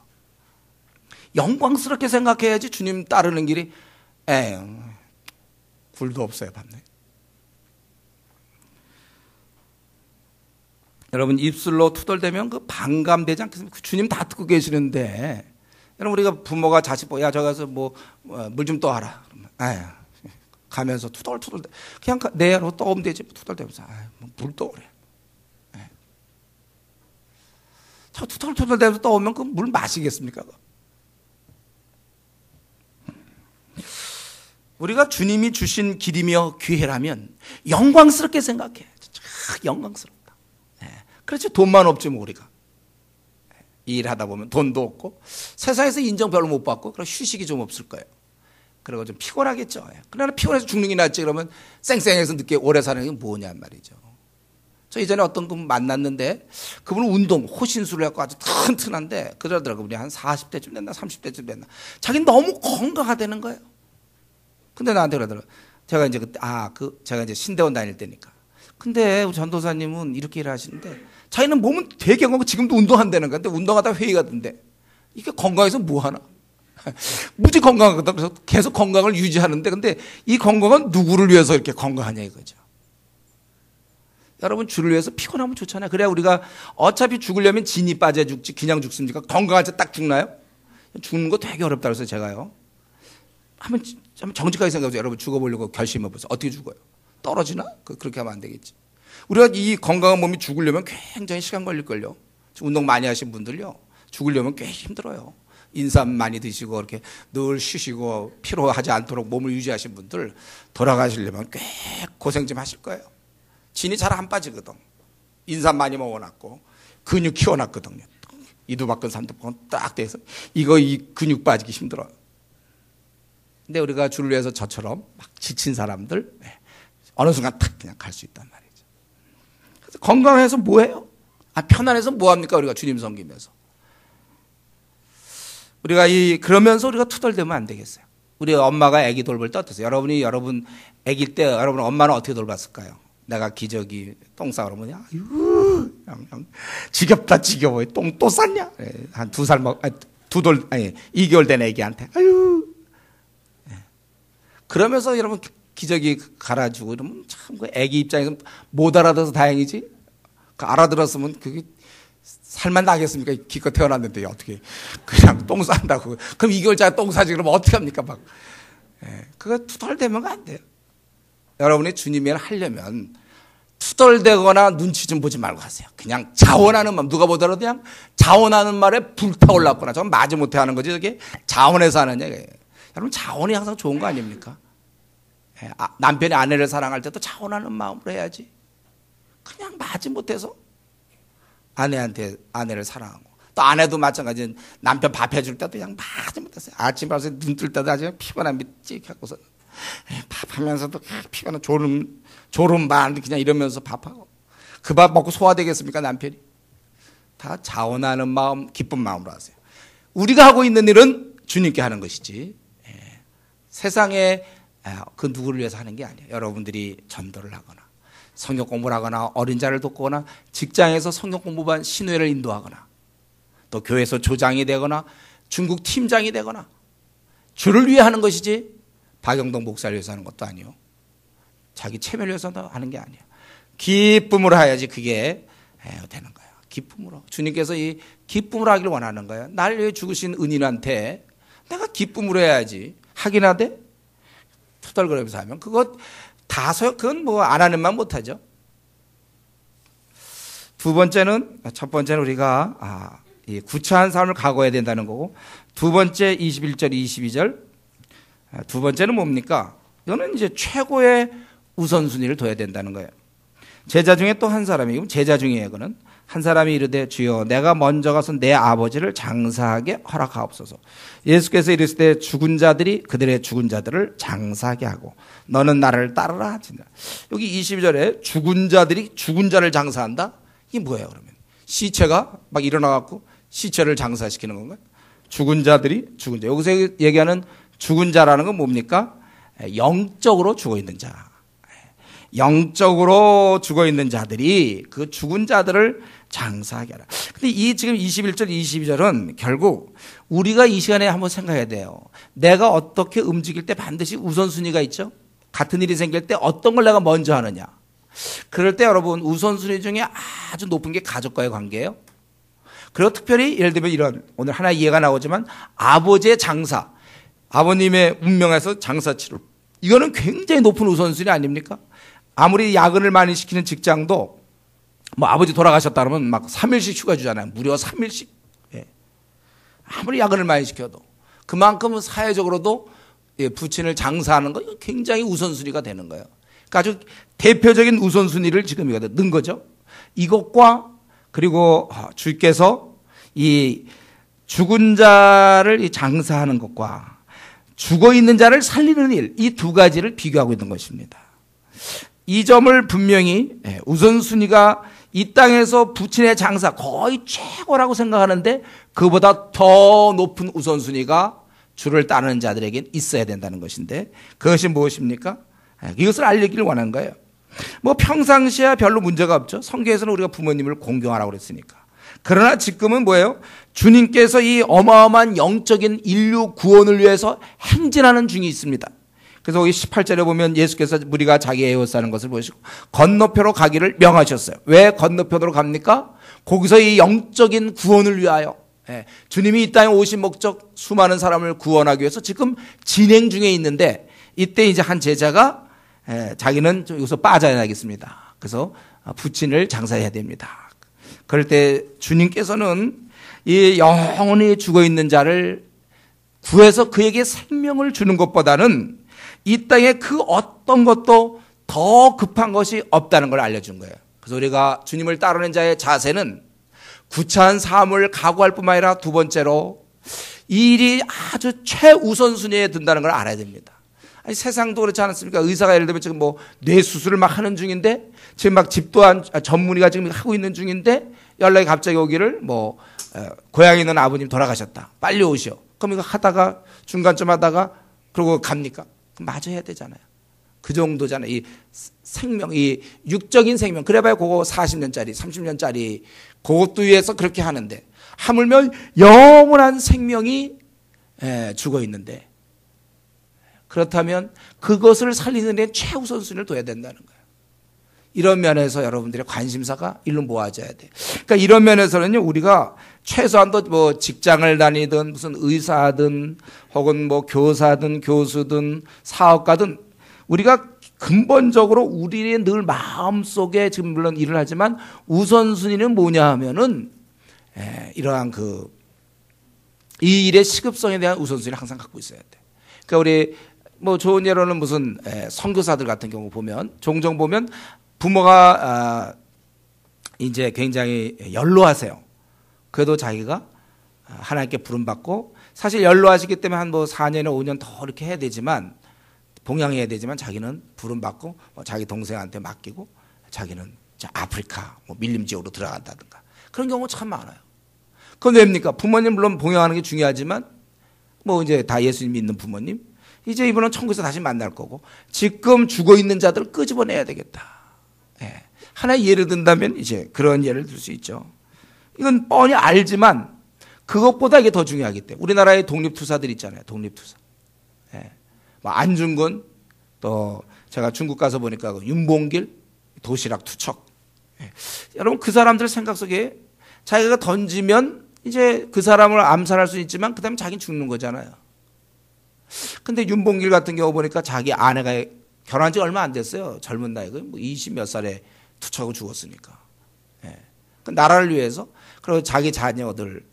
영광스럽게 생각해야지 주님 따르는 길이 굴도 없어요. 밤낮. 여러분 입술로 투덜대면 그 반감되지 않겠습니까? 주님 다 듣고 계시는데 여러분 우리가 부모가 자식 야 저 가서 뭐 물 좀 떠와라. 가면서 투덜투덜 그냥 내로 떠오면 되지 투덜대면서 물 떠오래. 저 투덜투덜대면서 떠오면 그 물 마시겠습니까? 우리가 주님이 주신 길이며 기회라면 영광스럽게 생각해. 영광스럽다. 그렇지 돈만 없지 뭐 우리가. 일하다 보면 돈도 없고 세상에서 인정 별로 못 받고 그럼 휴식이 좀 없을 거예요. 그리고 좀 피곤하겠죠. 그러나 피곤해서 죽는 게 낫지 그러면 쌩쌩해서 늦게 오래 사는 게 뭐냔 말이죠. 저 이전에 어떤 분 만났는데 그분은 운동 호신술을 해갖고 아주 튼튼한데 그러더라고요. 우리 한 40대쯤 됐나 30대쯤 됐나 자기는 너무 건강하다는 거예요. 근데 나한테 그러더라고요. 제가 이제 제가 이제 신대원 다닐 때니까. 근데 우리 전도사님은 이렇게 일하시는데 자기는 몸은 되게 건강하고 지금도 운동한다는 거야. 근데 운동하다 회의가 든대. 이게 건강해서 뭐 하나? 무지 건강하거든. 그래서 계속 건강을 유지하는데 근데 이 건강은 누구를 위해서 이렇게 건강하냐 이거죠. 여러분 주를 위해서 피곤하면 좋잖아요. 그래야 우리가 어차피 죽으려면 진이 빠져 죽지 그냥 죽습니까? 건강할 때 딱 죽나요? 죽는 거 되게 어렵다 그래서 제가요. 한번 정직하게 생각해보세요. 여러분 죽어보려고 결심해보세요. 어떻게 죽어요? 떨어지나? 그렇게 하면 안 되겠지. 우리가 이 건강한 몸이 죽으려면 굉장히 시간 걸릴걸요. 운동 많이 하신 분들요. 죽으려면 꽤 힘들어요. 인삼 많이 드시고 이렇게 늘 쉬시고 피로하지 않도록 몸을 유지하신 분들 돌아가시려면 꽤 고생 좀 하실 거예요. 진이 잘 안 빠지거든. 인삼 많이 먹어놨고 근육 키워놨거든요. 이두박근 삼두박근 딱 돼서 이 근육 빠지기 힘들어요. 근데 우리가 주를 위해서 저처럼 막 지친 사람들 어느 순간 탁 그냥 갈 수 있단 말이죠. 그래서 건강해서 뭐해요? 편안해서 뭐합니까? 우리가 주님 섬기면서. 우리가 그러면서 우리가 투덜대면 안 되겠어요. 우리 엄마가 아기 돌볼 때 어떠세요? 여러분 아기일 때 여러분 엄마는 어떻게 돌봤을까요? 내가 기저귀 똥 싸 그러면 아유 지겹다 지겨워. 똥 또 쌌냐? 한 2개월 된 아기한테 아유. 그러면서 여러분 기저귀 갈아주고 이러면 참 그 아기 입장에서 못 알아들어서 다행이지. 알아들었으면 그게 살만 나겠습니까? 기껏 태어났는데 어떻게 그냥 똥 싼다고. 그럼 2개월짜리 똥 싸지 그러면 어떻게 합니까? 막. 그거 투덜대면 안 돼요. 여러분이 주님이 하려면 투덜대거나 눈치 좀 보지 말고 하세요. 그냥 자원하는 말, 누가 보더라도 그냥 자원하는 말에 불타올랐구나. 저건 마지못해 하는 거지. 저게 자원해서 하는 얘기예요. 여러분 자원이 항상 좋은 거 아닙니까? 남편이 아내를 사랑할 때도 자원하는 마음으로 해야지. 그냥 마지못해서 아내를 사랑하고, 또 아내도 마찬가지. 남편 밥 해줄 때도 그냥 마지못해서 아침 밥에 눈 뜰 때도 아주 피곤한 밑찍 갖고서 밥하면서도 피곤한 졸음 반 그냥 이러면서 밥하고, 그 밥 먹고 소화되겠습니까? 남편이 다 자원하는 마음, 기쁜 마음으로 하세요. 우리가 하고 있는 일은 주님께 하는 것이지 세상에 그 누구를 위해서 하는 게 아니에요. 여러분들이 전도를 하거나 성경 공부를 하거나 어린 자를 돕거나 직장에서 성경 공부반 신회를 인도하거나 또 교회에서 조장이 되거나 중국 팀장이 되거나 주를 위해 하는 것이지 박영동 목사를 위해서 하는 것도 아니에요. 자기 체면을 위해서 하는 게 아니에요. 기쁨으로 해야지 그게 되는 거예요. 기쁨으로. 주님께서 이 기쁨으로 하기를 원하는 거예요. 나를 위해 죽으신 은인한테 내가 기쁨으로 해야지. 하긴 하되 투덜거리면서 하면 그건 뭐 안 하는 만 못하죠. 첫 번째는 우리가 이 구차한 삶을 각오해야 된다는 거고, 두 번째 21절 22절, 두 번째는 뭡니까? 이거는 이제 최고의 우선순위를 둬야 된다는 거예요. 제자 중에 또 한 사람이, 제자 중에 그는 한 사람이 이르되 주여 내가 먼저 가서 내 아버지를 장사하게 허락하옵소서. 예수께서 이르실 때 죽은 자들이 그들의 죽은 자들을 장사하게 하고 너는 나를 따르라 하시니라. 여기 22절에 죽은 자들이 죽은 자를 장사한다? 이게 뭐예요 그러면? 시체가 막 일어나갖고 시체를 장사시키는 건가요? 죽은 자들이 죽은 자. 여기서 얘기하는 죽은 자라는 건 뭡니까? 영적으로 죽어 있는 자. 영적으로 죽어 있는 자들이 그 죽은 자들을 장사하게 하라. 근데 이 지금 21절, 22절은 결국 우리가 이 시간에 한번 생각해야 돼요. 내가 어떻게 움직일 때 반드시 우선순위가 있죠? 같은 일이 생길 때 어떤 걸 내가 먼저 하느냐. 그럴 때 여러분 우선순위 중에 아주 높은 게 가족과의 관계예요. 그리고 특별히 예를 들면 이런, 오늘 하나 이해가 나오지만 아버지의 장사, 아버님의 운명에서 장사치료, 이거는 굉장히 높은 우선순위 아닙니까? 아무리 야근을 많이 시키는 직장도 뭐 아버지 돌아가셨다 그러면 막 3일씩 휴가 주잖아요. 무려 3일씩. 예. 아무리 야근을 많이 시켜도 그만큼 사회적으로도 부친을 장사하는 거 굉장히 우선순위가 되는 거예요. 그러니까 아주 대표적인 우선순위를 지금 이거 넣은 거죠. 이것과 그리고 주께서 이 죽은 자를 장사하는 것과 죽어 있는 자를 살리는 일, 이 두 가지를 비교하고 있는 것입니다. 이 점을 분명히 우선순위가 이 땅에서 부친의 장사 거의 최고라고 생각하는데 그보다 더 높은 우선순위가 주를 따르는 자들에게 있어야 된다는 것인데 그것이 무엇입니까? 이것을 알리기를 원하는 거예요. 뭐 평상시에 별로 문제가 없죠. 성경에서는 우리가 부모님을 공경하라고 그랬으니까. 그러나 지금은 뭐예요? 주님께서 이 어마어마한 영적인 인류 구원을 위해서 행진하는 중이 있습니다. 그래서 여기 18절에 보면 예수께서 무리가 자기의 에워싸는 것을 보시고 건너편으로 가기를 명하셨어요. 왜 건너편으로 갑니까? 거기서 이 영적인 구원을 위하여 주님이 이 땅에 오신 목적 수많은 사람을 구원하기 위해서 지금 진행 중에 있는데 이때 이제 한 제자가 자기는 여기서 빠져나가겠습니다. 그래서 부친을 장사해야 됩니다. 그럴 때 주님께서는 이 영원히 죽어있는 자를 구해서 그에게 생명을 주는 것보다는 이 땅에 그 어떤 것도 더 급한 것이 없다는 걸 알려준 거예요. 그래서 우리가 주님을 따르는 자의 자세는 구차한 삶을 각오할 뿐만 아니라 두 번째로 이 일이 아주 최우선순위에 든다는 걸 알아야 됩니다. 아니, 세상도 그렇지 않습니까? 의사가 예를 들면 지금 뭐 뇌수술을 막 하는 중인데 지금 막 집도한 전문의가 지금 하고 있는 중인데 연락이 갑자기 오기를 뭐 고향에 있는 아버님 돌아가셨다. 빨리 오시오. 그럼 이거 하다가 중간쯤 하다가 그러고 갑니까? 마저 해야 되잖아요. 그 정도잖아요. 이 생명, 이 육적인 생명. 그래봐야 그거 40년짜리, 30년짜리 그것도 위해서 그렇게 하는데 하물며 영원한 생명이 죽어 있는데 그렇다면 그것을 살리는 데 최우선순위를 둬야 된다는 거예요. 이런 면에서 여러분들의 관심사가 일로 모아져야 돼. 그러니까 이런 면에서는요, 우리가 최소한도 뭐 직장을 다니든 무슨 의사든 혹은 뭐 교사든 교수든 사업가든 우리가 근본적으로 우리의 늘 마음속에 지금 물론 일을 하지만 우선순위는 뭐냐 하면은 이러한 이 일의 시급성에 대한 우선순위를 항상 갖고 있어야 돼. 그러니까 우리 뭐 좋은 예로는 무슨 선교사들 같은 경우 보면 종종 보면 부모가 이제 굉장히 연로하세요. 그래도 자기가 하나님께 부름받고 사실 연로하시기 때문에 한 뭐 4년이나 5년 더 이렇게 해야 되지만 봉양해야 되지만 자기는 부름받고 자기 동생한테 맡기고 자기는 아프리카 뭐 밀림지역으로 들어간다든가 그런 경우 참 많아요. 그건 왜입니까? 부모님 물론 봉양하는 게 중요하지만 뭐 이제 다 예수님 믿는 부모님 이제 이분은 천국에서 다시 만날 거고 지금 죽어 있는 자들을 끄집어내야 되겠다. 예. 하나의 예를 든다면 이제 그런 예를 들 수 있죠. 이건 뻔히 알지만 그것보다 이게 더 중요하기 때문에 우리나라의 독립투사들 있잖아요. 독립투사. 예. 뭐 안중근 또 제가 중국 가서 보니까 그 윤봉길 도시락 투척. 예. 여러분 그 사람들 생각 속에 자기가 던지면 이제 그 사람을 암살할 수 있지만 그 다음에 자기는 죽는 거잖아요. 근데 윤봉길 같은 경우 보니까 자기 아내가 결혼한 지 얼마 안 됐어요. 젊은 나이에 뭐 20 몇 살에 투척하고 죽었으니까. 예. 그 나라를 위해서 그리고 자기 자녀들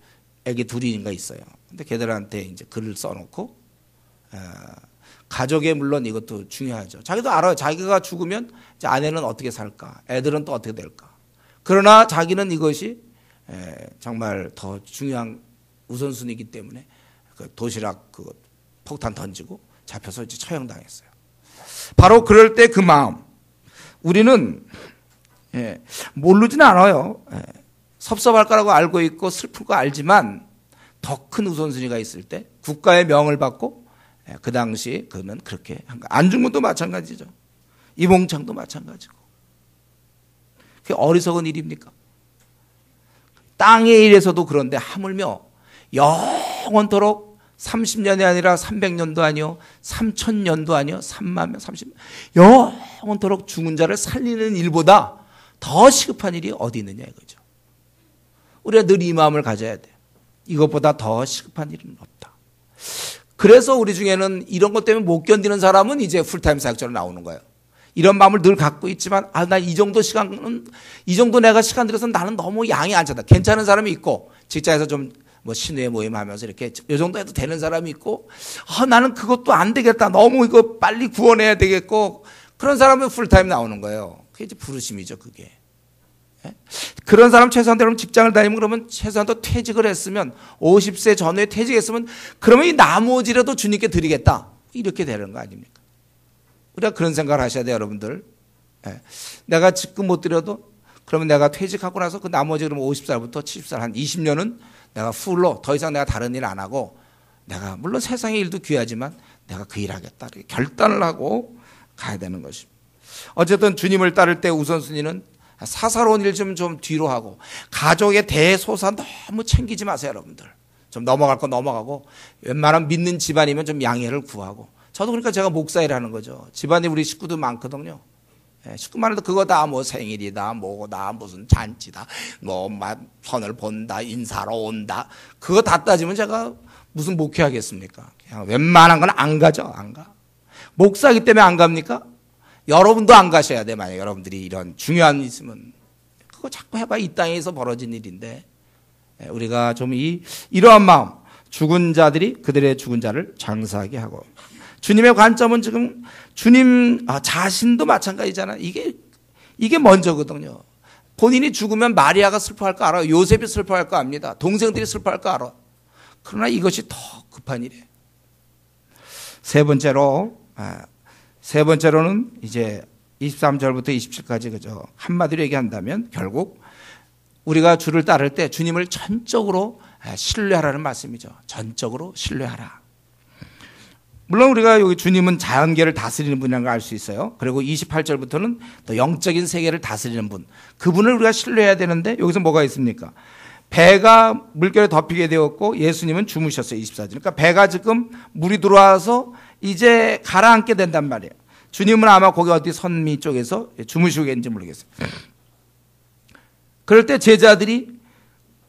애기 둘인가 있어요. 근데 걔들한테 이제 글을 써놓고 가족의 물론 이것도 중요하죠. 자기도 알아요. 자기가 죽으면 이제 아내는 어떻게 살까, 애들은 또 어떻게 될까. 그러나 자기는 이것이 정말 더 중요한 우선순위이기 때문에 그 도시락 그 폭탄 던지고 잡혀서 이제 처형당했어요. 바로 그럴 때 그 마음 우리는 모르지는 않아요. 섭섭할 거라고 알고 있고 슬플 거 알지만 더 큰 우선순위가 있을 때 국가의 명을 받고 그 당시 그러면 그렇게 한 거. 안중근도 마찬가지죠. 이봉창도 마찬가지고. 그게 어리석은 일입니까? 땅의 일에서도 그런데 하물며 영원토록 30년이 아니라 300년도 아니요 3000년도 아니요 3만 명 30년 영원토록 죽은 자를 살리는 일보다 더 시급한 일이 어디 있느냐 이거죠. 우리가 늘 이 마음을 가져야 돼요. 이것보다 더 시급한 일은 없다. 그래서 우리 중에는 이런 것 때문에 못 견디는 사람은 이제 풀타임 사역자로 나오는 거예요. 이런 마음을 늘 갖고 있지만 나 이 정도 시간은 이 정도 내가 시간 들여서 나는 너무 양이 안 차다. 괜찮은 사람이 있고 직장에서 좀 뭐 신우회 모임하면서 이렇게 이 정도 해도 되는 사람이 있고 나는 그것도 안 되겠다. 너무 이거 빨리 구원해야 되겠고 그런 사람은 풀타임 나오는 거예요. 그게 이제 부르심이죠. 그게. 그런 사람 최소한도 직장을 다니면 그러면 최소한도 퇴직을 했으면 50세 전후에 퇴직했으면 그러면 이 나머지라도 주님께 드리겠다. 이렇게 되는 거 아닙니까? 우리가 그런 생각을 하셔야 돼요, 여러분들. 내가 지금 못 드려도 그러면 내가 퇴직하고 나서 그 나머지 그러면 50살부터 70살 한 20년은 내가 풀로 더 이상 내가 다른 일 안 하고 내가 물론 세상의 일도 귀하지만 내가 그 일 하겠다. 이렇게 결단을 하고 가야 되는 것입니다. 어쨌든 주님을 따를 때 우선순위는 사사로운 일 좀 뒤로 하고 가족의 대소사 너무 챙기지 마세요, 여러분들. 좀 넘어갈 거 넘어가고 웬만하면 믿는 집안이면 좀 양해를 구하고 저도 그러니까 제가 목사일 하는 거죠. 집안에 우리 식구도 많거든요. 식구만 해도 그거 다 뭐 생일이다, 뭐다, 무슨 잔치다, 뭐 선을 본다, 인사로 온다. 그거 다 따지면 제가 무슨 목회하겠습니까? 그냥 웬만한 건 안 가죠, 안 가. 목사기 때문에 안 갑니까? 여러분도 안 가셔야 돼. 만약 여러분들이 이런 중요한 일 있으면 그거 자꾸 해봐. 이 땅에서 벌어진 일인데 우리가 좀 이러한 마음 죽은 자들이 그들의 죽은 자를 장사하게 하고 주님의 관점은 지금 주님 자신도 마찬가지잖아. 이게 먼저거든요. 본인이 죽으면 마리아가 슬퍼할 거 알아요. 요셉이 슬퍼할 거 압니다. 동생들이 슬퍼할 거 알아. 그러나 이것이 더 급한 일이에요. 세 번째로는 이제 23절부터 27까지 그죠. 한마디로 얘기한다면 결국 우리가 주를 따를 때 주님을 전적으로 신뢰하라는 말씀이죠. 전적으로 신뢰하라. 물론 우리가 여기 주님은 자연계를 다스리는 분이라는 걸 알 수 있어요. 그리고 28절부터는 또 영적인 세계를 다스리는 분. 그분을 우리가 신뢰해야 되는데 여기서 뭐가 있습니까? 배가 물결에 덮이게 되었고 예수님은 주무셨어요. 24절. 그러니까 배가 지금 물이 들어와서 이제 가라앉게 된단 말이에요. 주님은 아마 거기 어디 선미 쪽에서 주무시고 계는지 모르겠어요. 그럴 때 제자들이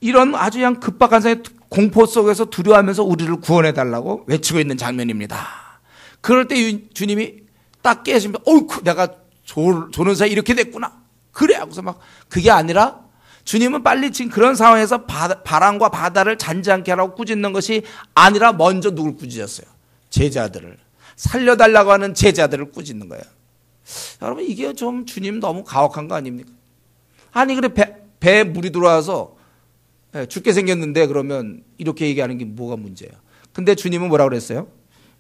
이런 아주 그냥 급박한 상황에 공포 속에서 두려워하면서 우리를 구원해 달라고 외치고 있는 장면입니다. 그럴 때 주님이 딱 깨시면 어이쿠 내가 조는 사이 이렇게 됐구나. 그래 하고서 막 그게 아니라 주님은 빨리 지금 그런 상황에서 바람과 바다를 잔잔케 하라고 꾸짖는 것이 아니라 먼저 누굴 꾸짖었어요? 제자들을, 살려달라고 하는 제자들을 꾸짖는 거예요. 여러분, 이게 좀 주님 너무 가혹한 거 아닙니까? 아니, 그래, 배에 물이 들어와서 죽게 생겼는데 그러면 이렇게 얘기하는 게 뭐가 문제예요? 근데 주님은 뭐라고 그랬어요?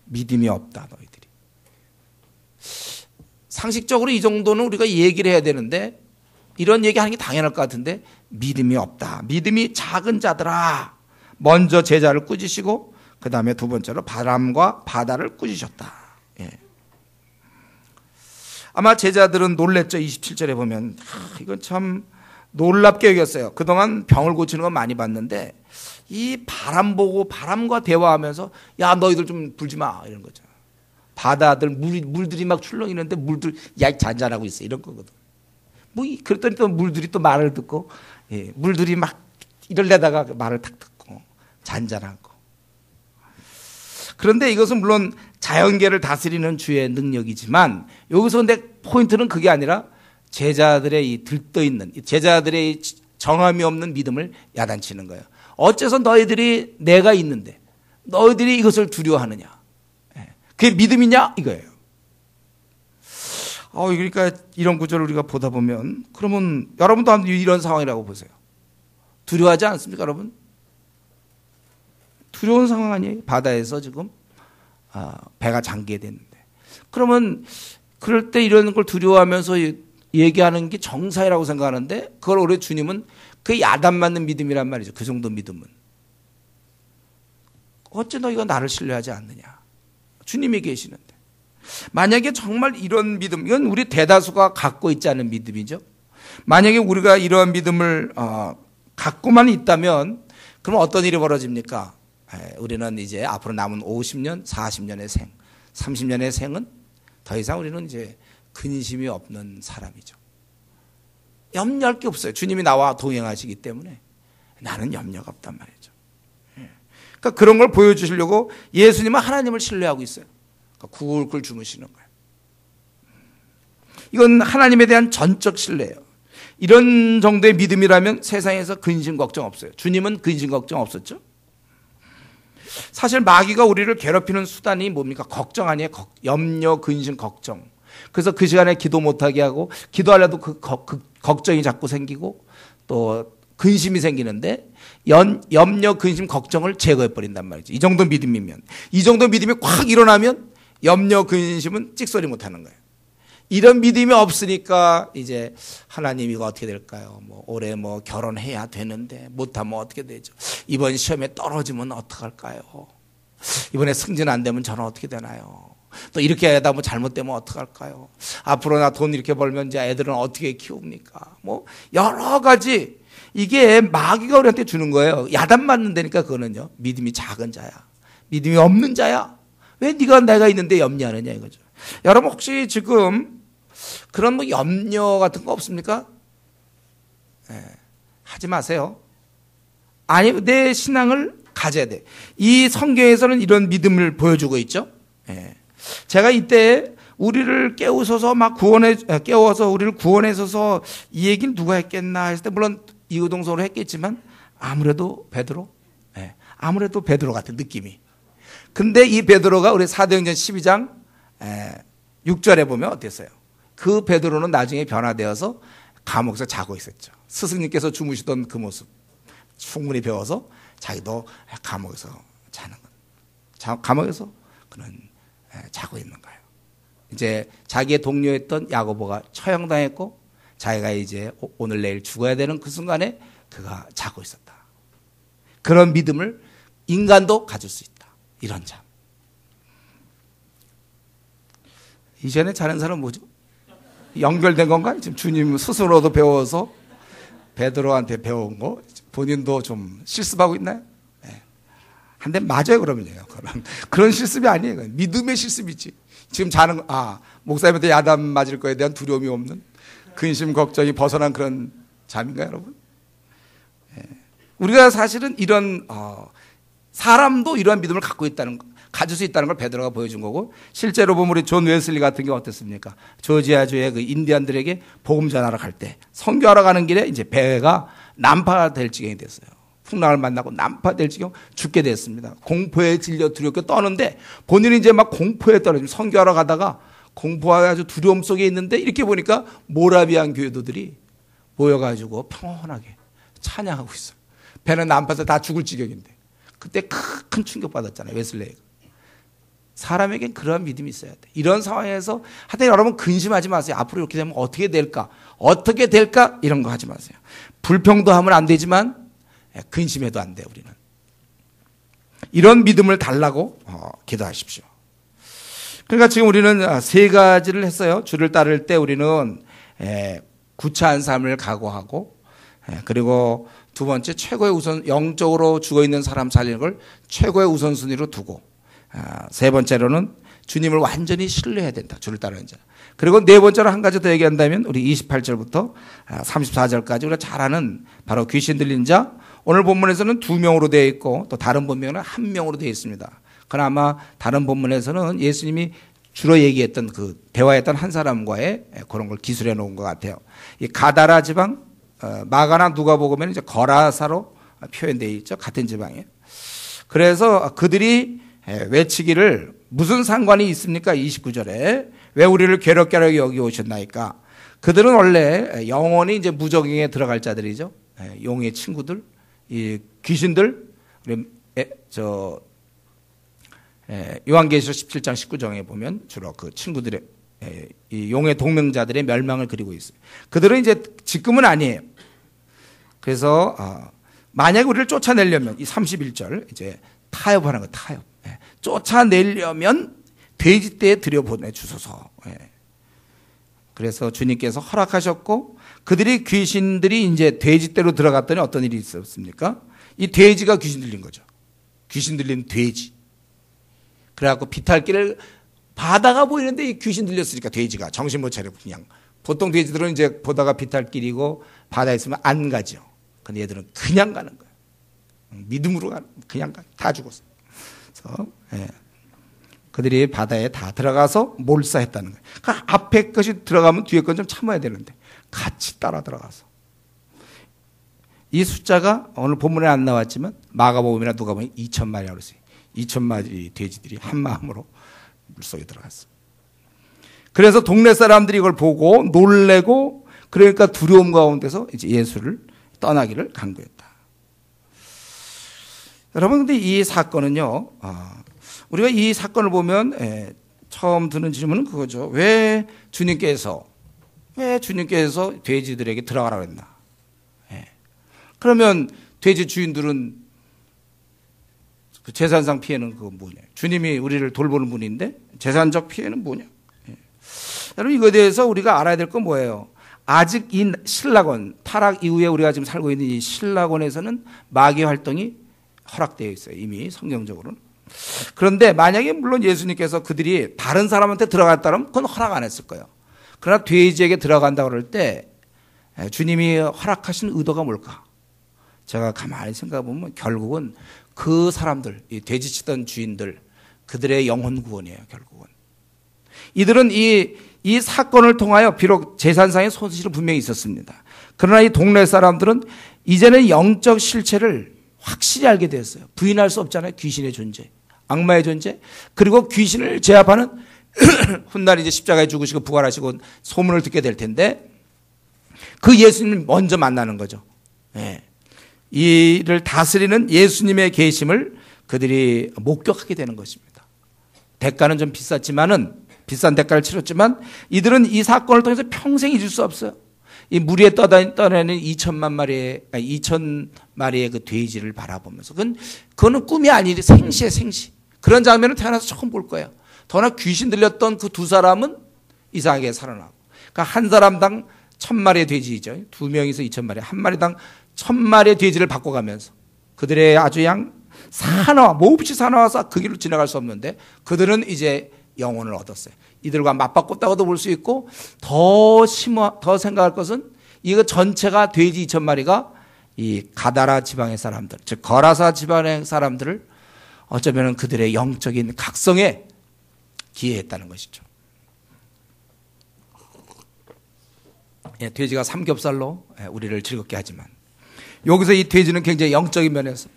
믿음이 없다, 너희들이. 상식적으로 이 정도는 우리가 얘기를 해야 되는데, 이런 얘기하는 게 당연할 것 같은데, 믿음이 없다. 믿음이 작은 자들아. 먼저 제자를 꾸짖으시고 그 다음에 두 번째로 바람과 바다를 꾸짖으셨다. 예. 아마 제자들은 놀랬죠. 27절에 보면 이건 참 놀랍게 여겼어요. 그동안 병을 고치는 건 많이 봤는데 이 바람 보고 바람과 대화하면서 야, 너희들 좀 불지 마, 이런 거죠. 바다들 물들이 막 출렁이는데 물들 야, 잔잔하고 있어, 이런 거거든. 뭐 그랬더니 또 물들이 또 말을 듣고, 예, 물들이 막 이럴래다가 말을 탁 듣고 잔잔하고. 그런데 이것은 물론 자연계를 다스리는 주의 능력이지만 여기서 근데 포인트는 그게 아니라 제자들의 이 들떠있는, 제자들의 정함이 없는 믿음을 야단치는 거예요. 어째서 너희들이 내가 있는데 너희들이 이것을 두려워하느냐? 그게 믿음이냐? 이거예요. 그러니까 이런 구절을 우리가 보다 보면, 그러면 여러분도 한번 이런 상황이라고 보세요. 두려워하지 않습니까, 여러분? 두려운 상황 아니에요? 바다에서 지금 배가 잠기게 됐는데. 그러면 그럴 때 이런 걸 두려워하면서 얘기하는 게 정상이라고 생각하는데, 그걸 우리 주님은 그 야단 맞는 믿음이란 말이죠. 그 정도 믿음은. 어째 너희가 나를 신뢰하지 않느냐? 주님이 계시는데. 만약에 정말 이런 믿음, 이건 우리 대다수가 갖고 있지 않은 믿음이죠. 만약에 우리가 이러한 믿음을 갖고만 있다면 그럼 어떤 일이 벌어집니까? 우리는 이제 앞으로 남은 50년, 40년의 생, 30년의 생은 더 이상 우리는 이제 근심이 없는 사람이죠. 염려할 게 없어요. 주님이 나와 동행하시기 때문에 나는 염려가 없단 말이죠. 그러니까 그런 걸 보여주시려고 예수님은 하나님을 신뢰하고 있어요. 그러니까 굴굴 주무시는 거예요. 이건 하나님에 대한 전적 신뢰예요. 이런 정도의 믿음이라면 세상에서 근심 걱정 없어요. 주님은 근심 걱정 없었죠. 사실 마귀가 우리를 괴롭히는 수단이 뭡니까? 걱정 아니에요. 염려, 근심, 걱정. 그래서 그 시간에 기도 못하게 하고, 기도하려도 그 걱정이 자꾸 생기고 또 근심이 생기는데, 염려, 근심, 걱정을 제거해버린단 말이죠. 이 정도 믿음이면. 이 정도 믿음이 확 일어나면 염려, 근심은 찍소리 못하는 거예요. 이런 믿음이 없으니까 이제 하나님 이거 어떻게 될까요? 올해 결혼해야 되는데 못하면 어떻게 되죠? 이번 시험에 떨어지면 어떡할까요? 이번에 승진 안 되면 저는 어떻게 되나요? 또 이렇게 하다 잘못되면 어떡할까요? 앞으로 나 돈 이렇게 벌면 이제 애들은 어떻게 키웁니까? 여러 가지, 이게 마귀가 우리한테 주는 거예요. 야단 맞는 데니까. 그거는요, 믿음이 작은 자야, 믿음이 없는 자야, 왜 네가 내가 있는데 염려하느냐 이거죠. 여러분 혹시 지금 그런 염려 같은 거 없습니까? 하지 마세요. 아니, 내 신앙을 가져야 돼. 이 성경에서는 이런 믿음을 보여주고 있죠. 제가 이때 우리를 깨우셔서 깨워서 우리를 구원해서서 이 얘기는 누가 했겠나 했을 때, 물론 이구동성으로 했겠지만 아무래도 베드로 같은 느낌이. 근데 이 베드로가 우리 사도행전 12장 6절에 보면 어땠어요? 그 베드로는 나중에 변화되어서 감옥에서 자고 있었죠. 스승님께서 주무시던 그 모습 충분히 배워서 자기도 감옥에서 자는 것. 감옥에서 그는 자고 있는 거예요. 이제 자기의 동료였던 야고보가 처형당했고 자기가 이제 오늘 내일 죽어야 되는 그 순간에 그가 자고 있었다. 그런 믿음을 인간도 가질 수 있다. 이런 참. 이전에 자는 사람 뭐죠? 연결된 건가? 지금 주님 스스로도 배워서 베드로한테 배운 거 본인도 좀 실습하고 있나요? 네. 한 대 맞아요, 그러면요. 그런 실습이 아니에요. 믿음의 실습이지. 지금 자는 목사님한테 야단 맞을 거에 대한 두려움이 없는, 근심 걱정이 벗어난 그런 잠인가요, 여러분? 네. 우리가 사실은 이런 사람도 이러한 믿음을 가질 수 있다는 걸 베드로가 보여준 거고, 실제로 보면 우리 존 웨슬리 같은 게 어땠습니까? 조지아주의 그 인디안들에게 복음 전하러 갈 때, 선교하러 가는 길에 이제 배가 난파될 지경이 됐어요. 풍랑을 만나고 난파될 지경 죽게 됐습니다. 공포에 질려 두렵게 떠는데 본인이 이제 막 공포에 떨어지면 선교하러 가다가 공포와 아주 두려움 속에 있는데 이렇게 보니까 모라비안 교도들이 모여가지고 평온하게 찬양하고 있어요. 배는 난파서 다 죽을 지경인데 그때 큰 충격받았잖아요. 웨슬레이가. 사람에겐 그러한 믿음이 있어야 돼. 이런 상황에서 하여튼 여러분 근심하지 마세요. 앞으로 이렇게 되면 어떻게 될까? 어떻게 될까? 이런 거 하지 마세요. 불평도하면 안 되지만 근심해도 안 돼. 우리는. 이런 믿음을 달라고 기도하십시오. 그러니까 지금 우리는 세 가지를 했어요. 주를 따를 때 우리는 구차한 삶을 각오하고 그리고 두 번째 최고의 우선 영적으로 죽어있는 사람 살리는 걸 최고의 우선순위로 두고 세 번째로는 주님을 완전히 신뢰해야 된다. 주를 따르는 자. 그리고 네 번째로 한 가지 더 얘기한다면 우리 28절부터 34절까지 우리가 잘 아는 바로 귀신 들린 자. 오늘 본문에서는 2명으로 되어 있고 또 다른 본문에는 1명으로 되어 있습니다. 그러나 아마 다른 본문에서는 예수님이 주로 얘기했던 그 대화했던 한 사람과의 그런 걸 기술해 놓은 것 같아요. 이 가다라 지방 마가나 누가복음에는 이제 거라사로 표현되어 있죠. 같은 지방에. 그래서 그들이 외치기를 무슨 상관이 있습니까? 29절에 왜 우리를 괴롭게 여기 오셨나이까? 그들은 원래 영원히 이제 무적행에 들어갈 자들이죠. 용의 친구들, 이 귀신들, 요한계시록 17장 19장에 보면 주로 그 친구들의 이 용의 동명자들의 멸망을 그리고 있어요. 그들은 이제 지금은 아니에요. 그래서 만약에 우리를 쫓아내려면 이 31절 이제 타협하는 거 타협. 쫓아내려면 돼지떼에 들여보내 주소서. 그래서 주님께서 허락하셨고 그들이 귀신들이 이제 돼지떼로 들어갔더니 어떤 일이 있었습니까? 이 돼지가 귀신 들린 거죠. 귀신 들린 돼지. 그래갖고 비탈길을 바다가 보이는데 이 귀신 들렸으니까 돼지가 정신 못 차리고 그냥 보통 돼지들은 이제 보다가 비탈길이고 바다에 있으면 안 가죠. 근데 얘들은 그냥 가는 거예요. 믿음으로 가는 그냥 가. 다 죽었어. 그래서 그들이 바다에 다 들어가서 몰사했다는 거예요. 그러니까 앞에 것이 들어가면 뒤에 건 좀 참아야 되는데 같이 따라 들어가서 이 숫자가 오늘 본문에 안 나왔지만 마가복음이나 누가복음에 2,000마리라고 그랬어요. 2,000마리 돼지들이 한 마음으로 물속에 들어갔어요. 그래서 동네 사람들이 이걸 보고 놀래고 그러니까 두려움 가운데서 이제 예수를 떠나기를 간구했다. 여러분 근데 이 사건은요. 우리가 이 사건을 보면 처음 드는 질문은 그거죠. 왜 주님께서 돼지들에게 들어가라고 했나? 그러면 돼지 주인들은 그 재산상 피해는 그거 뭐냐? 주님이 우리를 돌보는 분인데 재산적 피해는 뭐냐? 여러분 이거에 대해서 우리가 알아야 될 건 뭐예요? 아직 이 신라곤 타락 이후에 우리가 지금 살고 있는 이 신라곤에서는 마귀 활동이 허락되어 있어요. 이미 성경적으로는. 그런데 만약에 물론 예수님께서 그들이 다른 사람한테 들어갔다면 그건 허락 안 했을 거예요. 그러나 돼지에게 들어간다고 그럴 때 주님이 허락하신 의도가 뭘까? 제가 가만히 생각해 보면 결국은 그 사람들, 이 돼지치던 주인들, 그들의 영혼 구원이에요. 결국은 이들은 이 사건을 통하여 비록 재산상의 손실은 분명히 있었습니다. 그러나 이 동네 사람들은 이제는 영적 실체를 확실히 알게 되었어요. 부인할 수 없잖아요. 귀신의 존재, 악마의 존재, 그리고 귀신을 제압하는 훗날 이제 십자가에 죽으시고 부활하시고 소문을 듣게 될 텐데 그 예수님을 먼저 만나는 거죠. 이를 다스리는 예수님의 계심을 그들이 목격하게 되는 것입니다. 대가는 좀 비싼 대가를 치렀지만 이들은 이 사건을 통해서 평생 잊을 수 없어요. 이 물 위에 떠다니는 2,000마리의 그 돼지를 바라보면서 그거는 꿈이 아니라 생시에 생시. 그런 장면을 태어나서 처음 볼 거예요. 더나 귀신 들렸던 그 두 사람은 이상하게 살아나고. 그러니까 한 사람당 1,000마리의 돼지이죠. 2명이서 2,000마리. 한 마리당 1,000마리의 돼지를 바꿔가면서 그들의 아주 몹시 사나워서 그 길로 지나갈 수 없는데 그들은 이제 영혼을 얻었어요. 이들과 맞바꿨다고도 볼 수 있고 더 생각할 것은 이거 전체가 돼지 2,000마리가 이 가다라 지방의 사람들, 즉 거라사 지방의 사람들을 어쩌면 그들의 영적인 각성에 기여했다는 것이죠. 돼지가 삼겹살로 우리를 즐겁게 하지만 여기서 이 돼지는 굉장히 영적인 면에서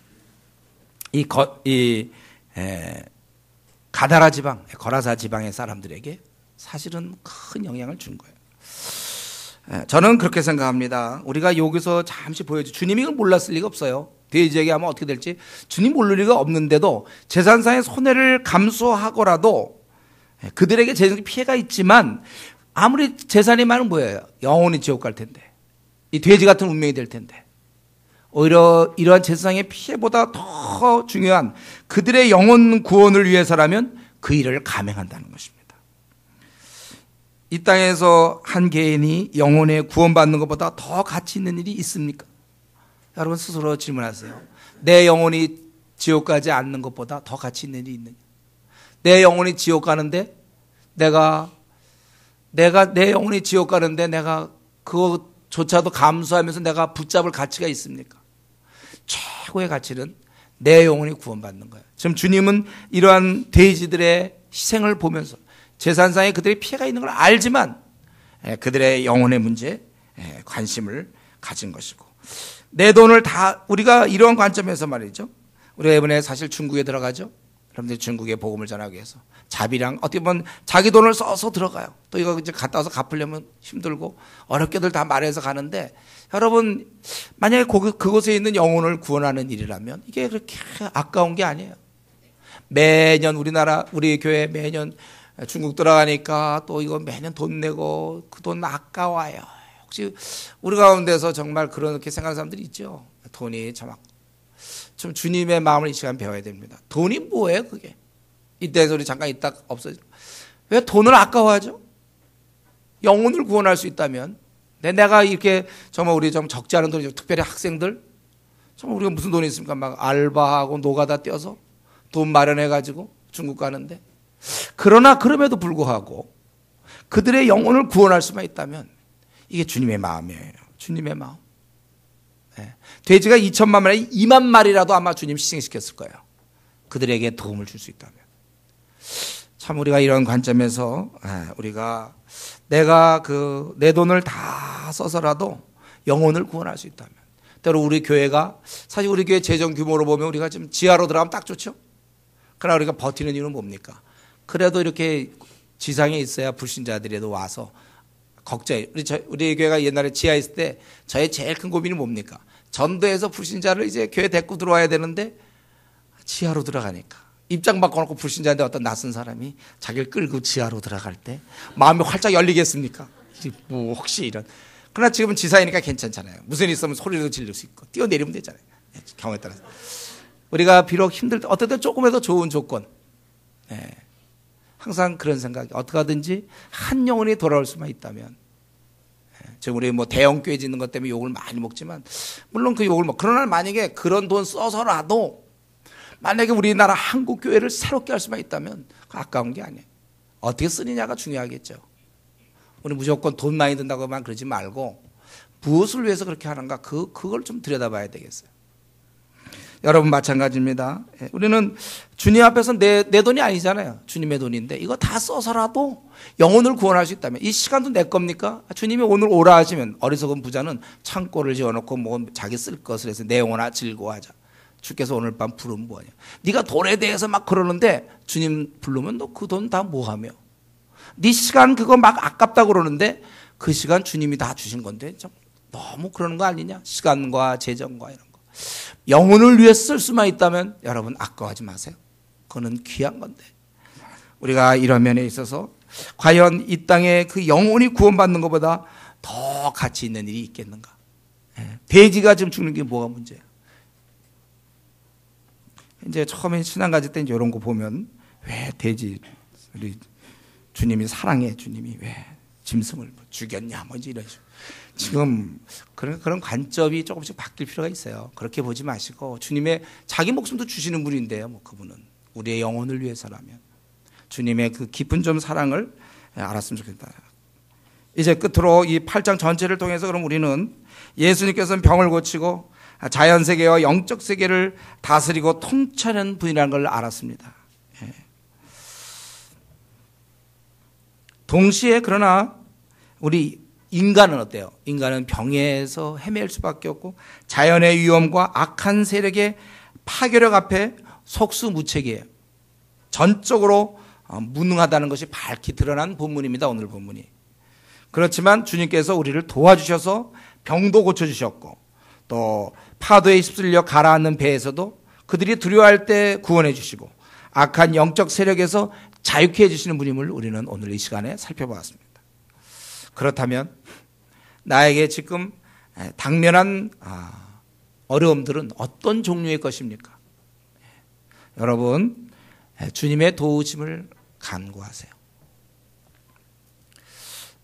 가다라 지방, 거라사 지방의 사람들에게 사실은 큰 영향을 준 거예요. 저는 그렇게 생각합니다. 우리가 여기서 잠시 보여줘. 주님이 이걸 몰랐을 리가 없어요. 돼지에게 하면 어떻게 될지 주님 모를 리가 없는데도 제사상의 손해를 감수하고라도 그들에게 재정적 피해가 있지만 아무리 재산이 많으면 뭐예요? 영원히 지옥 갈 텐데, 이 돼지 같은 운명이 될 텐데, 오히려 이러한 제사상의 피해보다 더 중요한 그들의 영혼 구원을 위해서라면 그 일을 감행한다는 것입니다. 이 땅에서 한 개인이 영혼의 구원받는 것보다 더 가치 있는 일이 있습니까? 여러분 스스로 질문하세요. 내 영혼이 지옥 가지 않는 것보다 더 가치 있는 일이 있느냐? 내 영혼이 지옥 가는데 내 영혼이 지옥 가는데 내가 그것조차도 감수하면서 내가 붙잡을 가치가 있습니까? 최고의 가치는 내 영혼이 구원받는 거예요. 지금 주님은 이러한 돼지들의 희생을 보면서 제사상에 그들의 피해가 있는 걸 알지만 그들의 영혼의 문제에 관심을 가진 것이고, 내 돈을 다, 우리가 이러한 관점에서 말이죠. 우리가 이번에 사실 중국에 들어가죠. 여러분들 중국에 복음을 전하기 위해서 자비랑 어떻게 보면 자기 돈을 써서 들어가요. 또 이거 이제 갔다 와서 갚으려면 힘들고 어렵게들 다 말해서 가는데, 여러분 만약에 그곳에 있는 영혼을 구원하는 일이라면 이게 그렇게 아까운 게 아니에요. 매년 우리 교회 매년 중국 들어가니까 또 이거 매년 돈 내고 그 돈 아까워요. 혹시 우리 가운데서 정말 그렇게 생각하는 사람들이 있죠. 돈이 좀 주님의 마음을 이 시간 배워야 됩니다. 돈이 뭐예요, 그게? 이때에서 우리 잠깐 있다 없어지죠. 왜 돈을 아까워하죠? 영혼을 구원할 수 있다면, 내가 이렇게 정말 우리 좀 적지 않은 돈이죠. 특별히 학생들, 정말 우리가 무슨 돈이 있습니까? 막 알바하고 노가다 뛰어서 돈 마련해가지고 중국 가는데, 그러나 그럼에도 불구하고 그들의 영혼을 구원할 수만 있다면 이게 주님의 마음이에요. 주님의 마음. 돼지가 2천만 마리, 2만 마리라도 아마 주님 희생시켰을 거예요. 그들에게 도움을 줄 수 있다면. 참 우리가 이런 관점에서 우리가 내가 내 돈을 다 써서라도 영혼을 구원할 수 있다면, 때로 우리 교회가 사실 우리 교회 재정 규모로 보면 우리가 지금 지하로 들어가면 딱 좋죠. 그러나 우리가 버티는 이유는 뭡니까? 그래도 이렇게 지상에 있어야 불신자들에도 와서 걱정해. 우리 교회가 옛날에 지하에 있을 때 저의 제일 큰 고민이 뭡니까? 전도에서 불신자를 이제 교회 데리고 들어와야 되는데 지하로 들어가니까 입장 바꿔놓고 불신자인데 어떤 낯선 사람이 자기를 끌고 지하로 들어갈 때 마음이 활짝 열리겠습니까? 뭐 혹시 이런. 그러나 지금은 지사이니까 괜찮잖아요. 무슨 일 있으면 소리도 지를 수 있고 뛰어내리면 되잖아요. 경우에 따라서. 우리가 비록 힘들 때 어떨 때 조금이라도 좋은 조건, 항상 그런 생각이, 어떻게 하든지 한 영혼이 돌아올 수만 있다면, 지금 우리 뭐 대형교회 짓는 것 때문에 욕을 많이 먹지만, 물론 그 욕을 그러나 만약에 그런 돈 써서라도 만약에 우리나라 한국교회를 새롭게 할 수만 있다면 아까운 게 아니에요. 어떻게 쓰느냐가 중요하겠죠. 우리 무조건 돈 많이 든다고만 그러지 말고 무엇을 위해서 그렇게 하는가, 그걸 좀 들여다봐야 되겠어요. 여러분 마찬가지입니다. 우리는 주님 앞에서 내 돈이 아니잖아요. 주님의 돈인데 이거 다 써서라도 영혼을 구원할 수 있다면, 이 시간도 내 겁니까? 주님이 오늘 오라 하시면 어리석은 부자는 창고를 지어놓고 뭐 자기 쓸 것을 해서 내 영혼아 즐거워하자. 주께서 오늘 밤 부르면 뭐하냐. 네가 돈에 대해서 막 그러는데 주님 부르면 너 그 돈 다 뭐하며. 네 시간 그거 막 아깝다고 그러는데 그 시간 주님이 다 주신 건데 좀 너무 그러는 거 아니냐. 시간과 재정과 이런 거. 영혼을 위해 쓸 수만 있다면 여러분 아까워하지 마세요. 그거는 귀한 건데. 우리가 이런 면에 있어서 과연 이 땅에 그 영혼이 구원받는 것보다 더 가치 있는 일이 있겠는가. 돼지가 지금 죽는 게 뭐가 문제예요. 이제 처음에 신앙 가질 때 이런 거 보면 왜 돼지, 우리 주님이 사랑해, 주님이 왜 짐승을 죽였냐, 뭐 이런 식으로. 지금 그런 관점이 조금씩 바뀔 필요가 있어요. 그렇게 보지 마시고 주님의 자기 목숨도 주시는 분인데요. 뭐 그분은 우리의 영혼을 위해서라면 주님의 그 깊은 좀 사랑을 알았으면 좋겠다. 이제 끝으로 이 8장 전체를 통해서 그럼 우리는 예수님께서는 병을 고치고 자연 세계와 영적 세계를 다스리고 통찰하는 분이라는 걸 알았습니다. 동시에 그러나 우리 인간은 어때요? 인간은 병에서 헤맬 수밖에 없고 자연의 위험과 악한 세력의 파괴력 앞에 속수무책이에요. 전적으로 무능하다는 것이 밝히 드러난 본문입니다. 오늘 본문이. 그렇지만 주님께서 우리를 도와주셔서 병도 고쳐주셨고 또 파도에 휩쓸려 가라앉는 배에서도 그들이 두려워할 때 구원해 주시고 악한 영적 세력에서 자유케 해주시는 분임을 우리는 오늘 이 시간에 살펴보았습니다. 그렇다면 나에게 지금 당면한 어려움들은 어떤 종류의 것입니까? 여러분, 주님의 도우심을 간구하세요.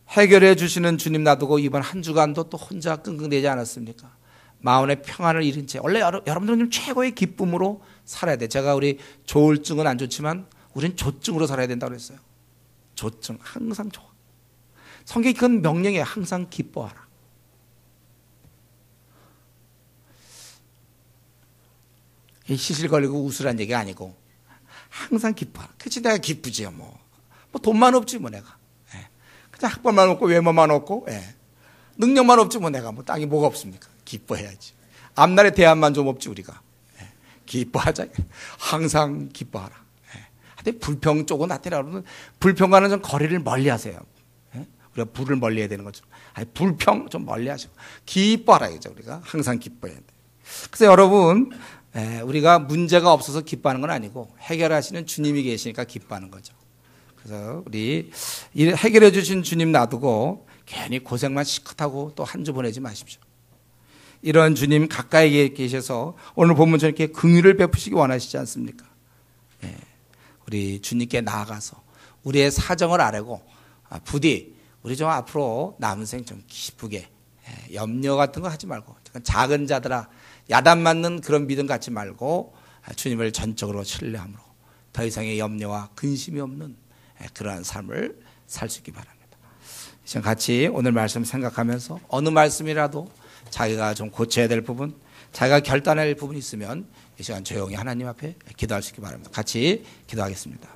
해결해 주시는 주님 놔두고 이번 한 주간도 또 혼자 끙끙대지 않았습니까? 마음의 평안을 잃은 채 원래 여러분들은 최고의 기쁨으로 살아야 돼. 제가 우리 조울증은 안 좋지만 우린 조증으로 살아야 된다고 그랬어요. 조증 항상 좋아. 성경이 그건 명령이에요. 항상 기뻐하라. 시실거리고 웃으란 얘기가 아니고 항상 기뻐하라. 그치 내가 기쁘지요. 뭐 돈만 없지 뭐 내가. 그냥 학벌만 없고 외모만 없고 능력만 없지 뭐 내가 뭐 땅이 뭐가 없습니까? 기뻐해야지. 앞날의 대안만 좀 없지 우리가. 기뻐하자. 항상 기뻐하라. 근데 불평 쪽은 나타나 그러면 불평과는 좀 거리를 멀리하세요. 우리가 불을 멀리해야 되는 것처럼. 불평 좀 멀리하시고 기뻐하라 이죠. 우리가 항상 기뻐해야 돼. 그래서 여러분 우리가 문제가 없어서 기뻐하는 건 아니고 해결하시는 주님이 계시니까 기뻐하는 거죠. 그래서 우리 해결해 주신 주님 놔두고 괜히 고생만 시컷하고 또 한 주 보내지 마십시오. 이런 주님 가까이 계셔서 오늘 본문처럼 이렇게 긍휼을 베푸시기 원하시지 않습니까? 우리 주님께 나아가서 우리의 사정을 아뢰고 부디 우리 좀 앞으로 남은 생 좀 기쁘게 염려 같은 거 하지 말고 작은 자들아 야단 맞는 그런 믿음 갖지 말고 주님을 전적으로 신뢰함으로 더 이상의 염려와 근심이 없는 그러한 삶을 살 수 있기 바랍니다. 지금 같이 오늘 말씀 생각하면서 어느 말씀이라도 자기가 좀 고쳐야 될 부분, 자기가 결단할 부분이 있으면 이 시간 조용히 하나님 앞에 기도할 수 있기 바랍니다. 같이 기도하겠습니다.